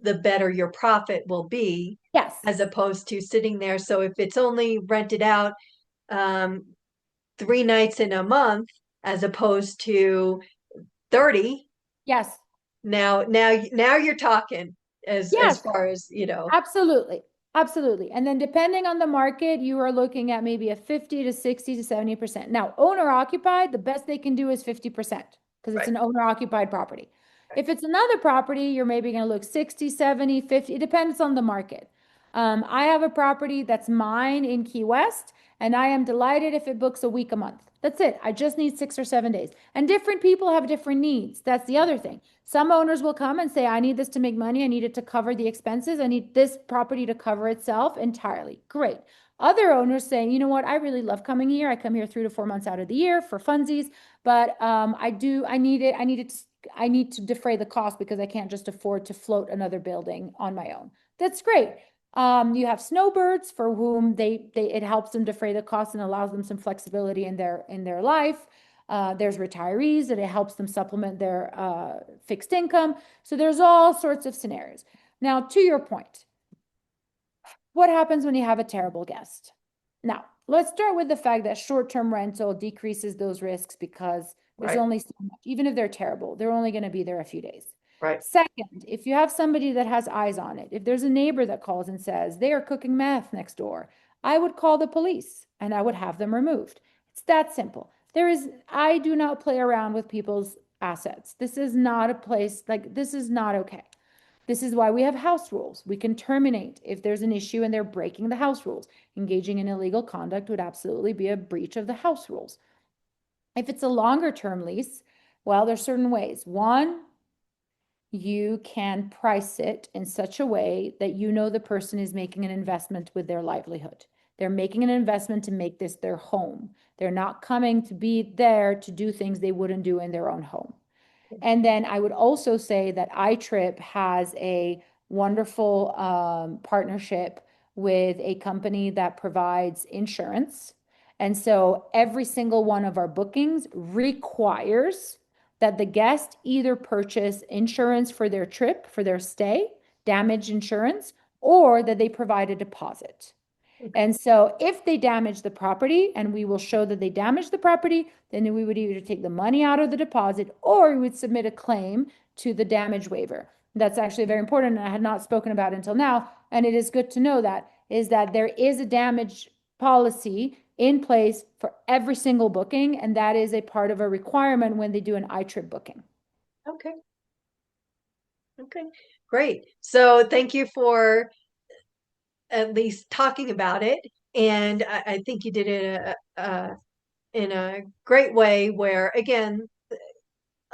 S1: the better your profit will be.
S2: Yes.
S1: As opposed to sitting there. So if it's only rented out 3 nights in a month, as opposed to 30.
S2: Yes.
S1: Now you're talking as far as,
S2: Absolutely. Absolutely. And then depending on the market, you are looking at maybe a 50 to 60 to 70%. Now, owner occupied, the best they can do is 50% because it's an owner occupied property. If it's another property, you're maybe going to look 60, 70, 50. It depends on the market. I have a property that's mine in Key West, and I am delighted if it books a week a month. That's it. I just need 6 or 7 days. And different people have different needs. That's the other thing. Some owners will come and say, I need this to make money. I need it to cover the expenses. I need this property to cover itself entirely. Great. Other owners saying, you know what, I really love coming here. I come here 3 to 4 months out of the year for funsies, but I need to defray the cost because I can't just afford to float another building on my own. That's great. You have snowbirds for whom it helps them defray the cost and allows them some flexibility in their life. There's retirees that it helps them supplement their fixed income. So there's all sorts of scenarios. Now, to your point, what happens when you have a terrible guest? Now, let's start with the fact that short-term rental decreases those risks because there's only so much. Even if they're terrible, they're only going to be there a few days.
S1: Right.
S2: Second, if you have somebody that has eyes on it, if there's a neighbor that calls and says they are cooking meth next door, I would call the police and I would have them removed. It's that simple. I do not play around with people's assets. This is not a place, this is not okay. This is why we have house rules. We can terminate if there's an issue and they're breaking the house rules. Engaging in illegal conduct would absolutely be a breach of the house rules. If it's a longer term lease, well, there's certain ways. One, you can price it in such a way that the person is making an investment with their livelihood. They're making an investment to make this their home. They're not coming to be there to do things they wouldn't do in their own home. And then I would also say that iTrip has a wonderful partnership with a company that provides insurance. And so every single one of our bookings requires that the guest either purchase insurance for their trip, for their stay, damage insurance, or that they provide a deposit. And so if they damage the property and we will show that they damaged the property, then we would either take the money out of the deposit or we would submit a claim to the damage waiver. That's actually very important, and I had not spoken about until now, and it is good to know that, is that there is a damage policy in place for every single booking, and that is a part of a requirement when they do an iTrip booking.
S1: Okay. Okay. Great. So thank you for at least talking about it. And I think you did it in a great way where, again,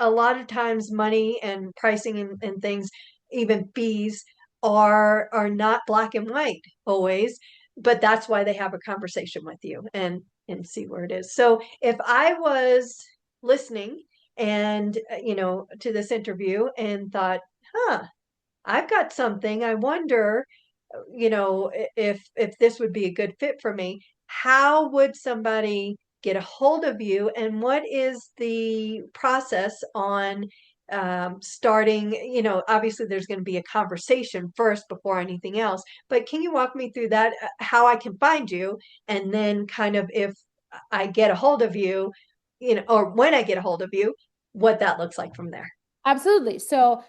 S1: a lot of times money and pricing and things, even fees, are not black and white always, but that's why they have a conversation with you and see where it is. So if I was listening and to this interview and thought, huh, I've got something, I wonder, if this would be a good fit for me, how would somebody get a hold of you, and what is the process on starting? Obviously there's going to be a conversation first before anything else, but can you walk me through that, how I can find you, and then kind of if I get a hold of you, or when I get a hold of you, what that looks like from there.
S2: Absolutely. So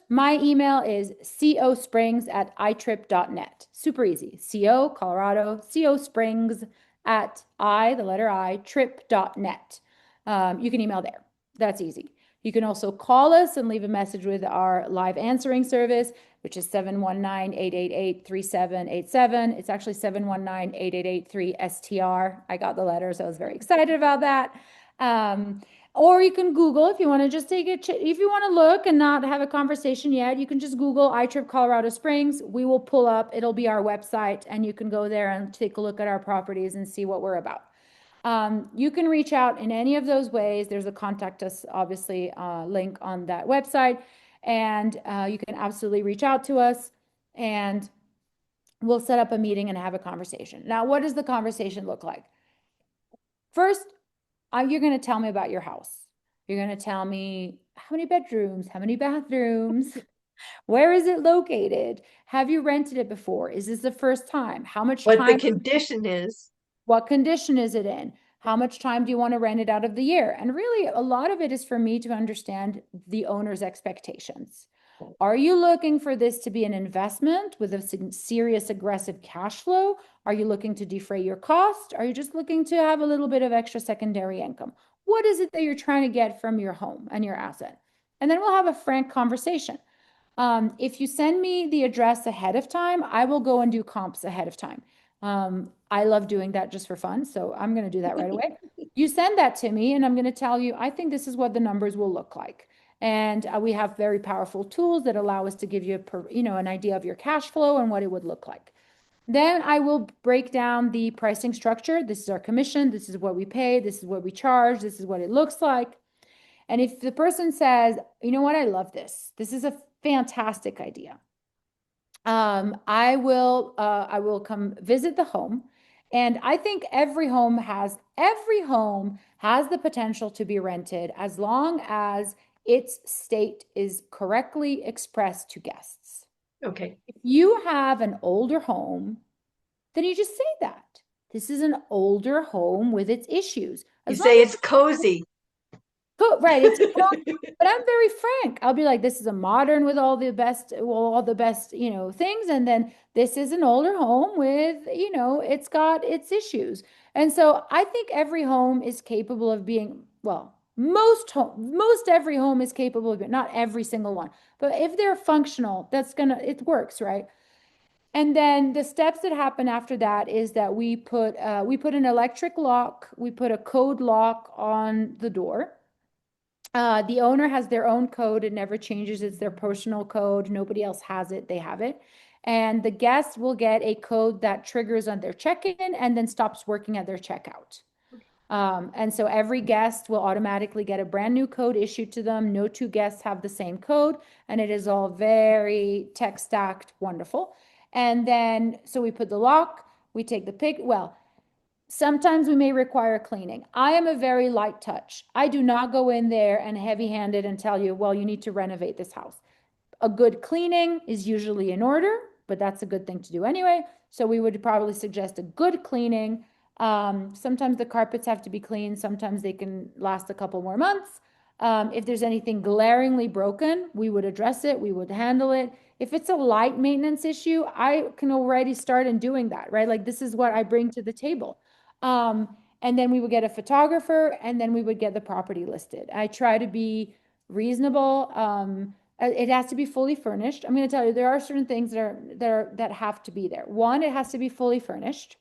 S2: my email is cosprings@itrip.net. Super easy. CO, Colorado, CO Springs at the letter I, trip.net. You can email there. That's easy. You can also call us and leave a message with our live answering service, which is 719-888-3787. It's actually 719-888-3STR. I got the letters. I was very excited about that. Or you can Google if you want to just if you want to look and not have a conversation yet, you can just Google iTrip Colorado Springs. We will pull up, it'll be our website, and you can go there and take a look at our properties and see what we're about. You can reach out in any of those ways. There's a contact us, obviously, link on that website, and you can absolutely reach out to us, and we'll set up a meeting and have a conversation. Now, what does the conversation look like? First, you're going to tell me about your house. You're going to tell me how many bedrooms, how many bathrooms, where is it located? Have you rented it before? Is this the first time? How much
S1: What the
S2: time?
S1: condition is.
S2: What condition is it in? How much time do you want to rent it out of the year? And really, a lot of it is for me to understand the owner's expectations. Are you looking for this to be an investment with a serious aggressive cash flow? Are you looking to defray your cost? Are you just looking to have a little bit of extra secondary income? What is it that you're trying to get from your home and your asset? And then we'll have a frank conversation. If you send me the address ahead of time, I will go and do comps ahead of time. I love doing that just for fun, so I'm going to do that right away. You send that to me, and I'm going to tell you, I think this is what the numbers will look like. And we have very powerful tools that allow us to give you an idea of your cash flow and what it would look like. Then I will break down the pricing structure. This is our commission. This is what we pay. This is what we charge. This is what it looks like. And if the person says, you know what, I love this. This is a fantastic idea. I will come visit the home. And I think every home has the potential to be rented as long as its state is correctly expressed to guests.
S1: Okay.
S2: If you have an older home, then you just say that. This is an older home with its issues.
S1: You
S2: As long
S1: say
S2: as
S1: it's cozy.
S2: right, it's but I'm very frank. I'll be like, this is a modern with all the best, things. And then this is an older home with, it's got its issues. And so I think every home is capable of being, well, most every home is capable of it, not every single one. But if they're functional, it works, right? And then the steps that happen after that is that we put an electric lock, we put a code lock on the door. The owner has their own code. It never changes. It's their personal code. Nobody else has it. They have it. And the guest will get a code that triggers on their check-in and then stops working at their checkout. And so every guest will automatically get a brand new code issued to them. No two guests have the same code, and it is all very tech stacked, wonderful. And then, so we put the lock, we take the pic. Well, sometimes we may require cleaning. I am a very light touch. I do not go in there and heavy-handed and tell you, well, you need to renovate this house. A good cleaning is usually in order. but that's a good thing to do anyway. So we would probably suggest a good cleaning. Sometimes the carpets have to be cleaned. Sometimes they can last a couple more months. If there's anything glaringly broken, we would address it. We would handle it. If it's a light maintenance issue, I can already start in doing that, right? Like this is what I bring to the table. And then we would get a photographer and then we would get the property listed. I try to be reasonable. It has to be fully furnished. I'm going to tell you, there are certain things that have to be there. One, it has to be fully furnished.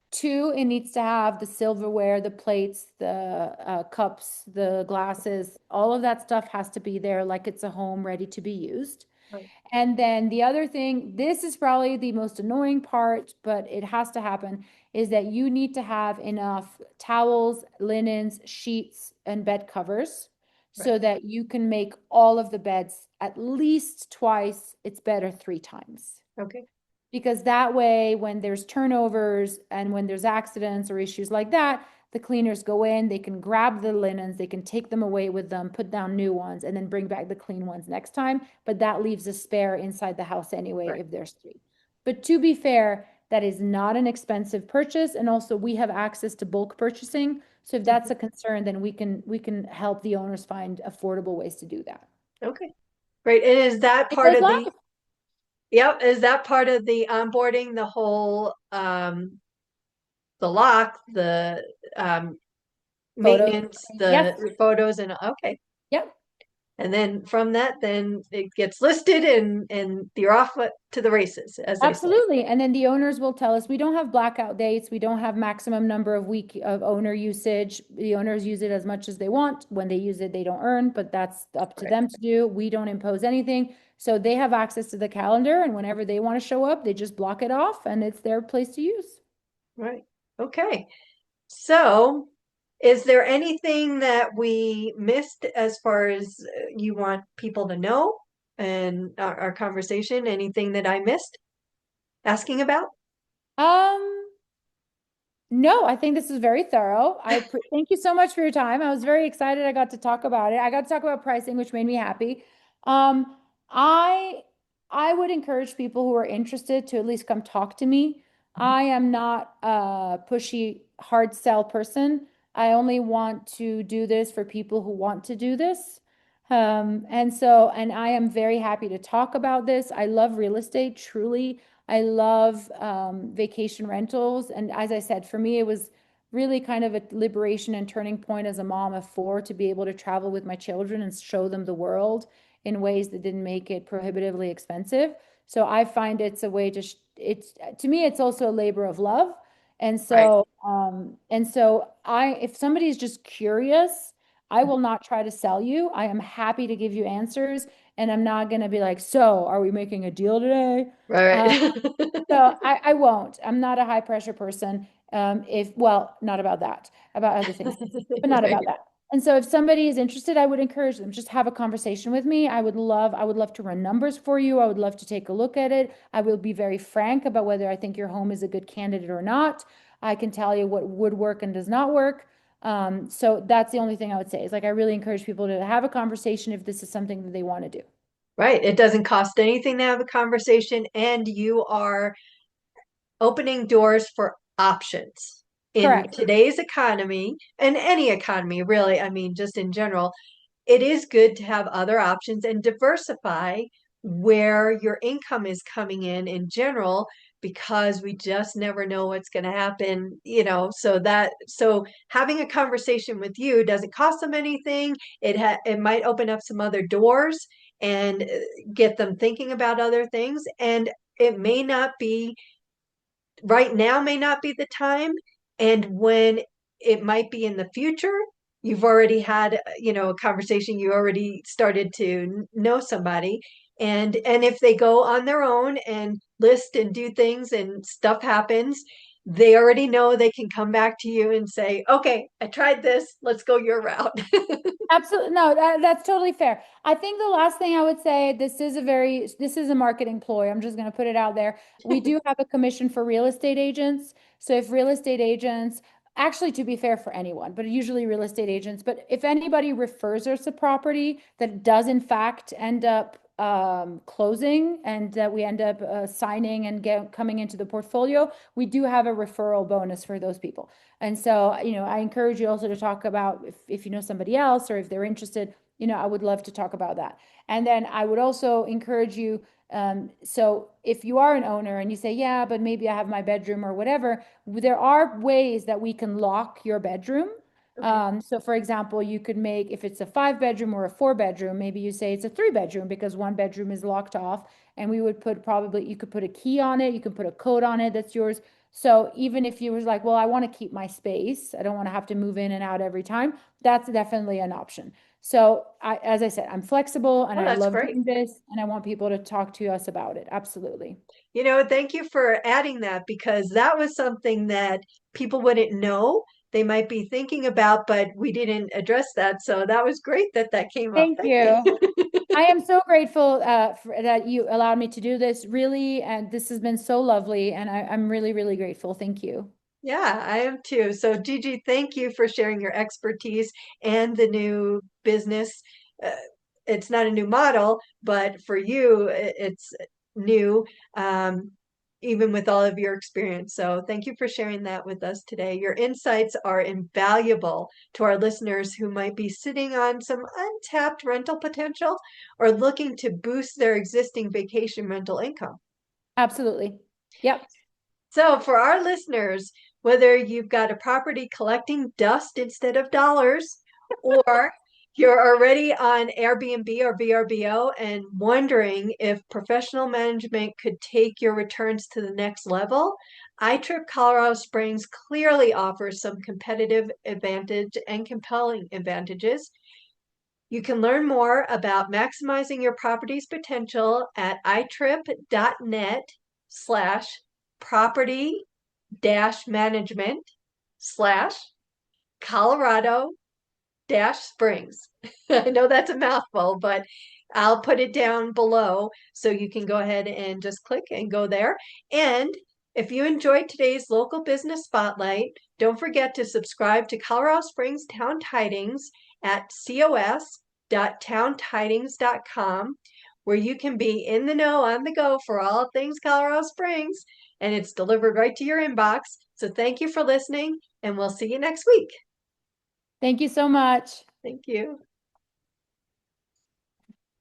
S2: Two, it needs to have the silverware, the plates, the cups, the glasses, all of that stuff has to be there like it's a home ready to be used.
S1: Right.
S2: And then the other thing, this is probably the most annoying part, but it has to happen, is that you need to have enough towels, linens, sheets, and bed covers so
S1: Right.
S2: that you can make all of the beds at least twice. It's better 3 times.
S1: Okay.
S2: Because that way, when there's turnovers and when there's accidents or issues like that, the cleaners go in, they can grab the linens, they can take them away with them, put down new ones, and then bring back the clean ones next time. But that leaves a spare inside the house anyway,
S1: Right.
S2: if there's 3. But to be fair, that is not an expensive purchase. And also we have access to bulk purchasing. So if that's a concern, then we can help the owners find affordable ways to do that.
S1: Okay. Great. And is that
S2: It
S1: part
S2: goes
S1: of
S2: live.
S1: yep, is that part of the onboarding, the whole the lock, the
S2: Photos.
S1: maintenance,
S2: Yes.
S1: the photos and okay.
S2: Yep.
S1: And then from that, then it gets listed and you're off to the races, as they say.
S2: Absolutely. And then the owners will tell us we don't have blackout dates. We don't have maximum number of week of owner usage. The owners use it as much as they want. When they use it, they don't earn, but that's up to
S1: Right.
S2: them to do. We don't impose anything. So they have access to the calendar, and whenever they want to show up, they just block it off and it's their place to use.
S1: Right. Okay. So, is there anything that we missed as far as you want people to know and our conversation? Anything that I missed asking about?
S2: Um, No, I think this is very thorough. Thank you so much for your time. I was very excited I got to talk about it. I got to talk about pricing, which made me happy. Um, I I would encourage people who are interested to at least come talk to me. I am not a pushy, hard sell person. I only want to do this for people who want to do this. And I am very happy to talk about this. I love real estate, truly. I love vacation rentals. And as I said, for me, it was really kind of a liberation and turning point as a mom of 4 to be able to travel with my children and show them the world in ways that didn't make it prohibitively expensive. So I find it's a way to, it's to me, it's also a labor of love.
S1: Right.
S2: If somebody is just curious, I will not try to sell you. I am happy to give you answers, and I'm not going to be like, so are we making a deal today?
S1: Right.
S2: Uh, so I won't. I'm not a high pressure person. Well, not about that, about other things, but not
S1: Right.
S2: about that. And so if somebody is interested, I would encourage them, just have a conversation with me. I would love to run numbers for you. I would love to take a look at it. I will be very frank about whether I think your home is a good candidate or not. I can tell you what would work and does not work. So that's the only thing I would say is like, I really encourage people to have a conversation if this is something that they want to do.
S1: Right. It doesn't cost anything to have a conversation, and you are opening doors for options. In
S2: Correct.
S1: today's economy, and any economy, really, I mean, just in general, it is good to have other options and diversify where your income is coming in general, because we just never know what's going to happen, so having a conversation with you doesn't cost them anything. It might open up some other doors and get them thinking about other things, and it may not be right now, may not be the time, and when it might be in the future, you've already had a conversation, you already started to know somebody, and if they go on their own and list and do things and stuff happens, they already know they can come back to you and say, okay, I tried this, let's go your route.
S2: Absolutely. No, that's totally fair. I think the last thing I would say, this is a marketing ploy. I'm just going to put it out there. We do have a commission for real estate agents. So if real estate agents, actually to be fair for anyone, but usually real estate agents, but if anybody refers us a property that does in fact end up closing and that we end up signing and coming into the portfolio, we do have a referral bonus for those people. And so, I encourage you also to talk about if you know somebody else or if they're interested, I would love to talk about that. And then I would also encourage you, so if you are an owner and you say, yeah, but maybe I have my bedroom or whatever, there are ways that we can lock your bedroom.
S1: Okay.
S2: So for example, you could make, if it's a 5 bedroom or a 4 bedroom, maybe you say it's a 3 bedroom because one bedroom is locked off. And we would put you could put a key on it, you could put a code on it that's yours. So even if you was like, well, I want to keep my space, I don't want to have to move in and out every time, that's definitely an option. So as I said, I'm flexible and
S1: Oh,
S2: I
S1: that's
S2: love
S1: great.
S2: doing this and I want people to talk to us about it. Absolutely.
S1: Thank you for adding that because that was something that people wouldn't know. They might be thinking about, but we didn't address that. So that was great that that came up.
S2: Thank
S1: Thank
S2: you.
S1: you.
S2: I am so grateful that you allowed me to do this, really, and this has been so lovely, and I'm really, really grateful. Thank you.
S1: Yeah, I am too. So, Gigi, thank you for sharing your expertise and the new business. Uh, it's not a new model, but for you, it's new, um, even with all of your experience. So, thank you for sharing that with us today. Your insights are invaluable to our listeners who might be sitting on some untapped rental potential or looking to boost their existing vacation rental income.
S2: Absolutely. Yep.
S1: So, for our listeners, whether you've got a property collecting dust instead of dollars, or you're already on Airbnb or VRBO and wondering if professional management could take your returns to the next level, iTrip Colorado Springs clearly offers some competitive advantage and compelling advantages. You can learn more about maximizing your property's potential at itrip.net/property management slash Colorado Springs. I know that's a mouthful, but I'll put it down below so you can go ahead and just click and go there. And if you enjoyed today's local business spotlight, don't forget to subscribe to Colorado Springs Town Tidings at cos.towntidings.com, where you can be in the know on the go for all things Colorado Springs, and it's delivered right to your inbox. So thank you for listening, and we'll see you next week.
S2: Thank you so much.
S1: Thank you.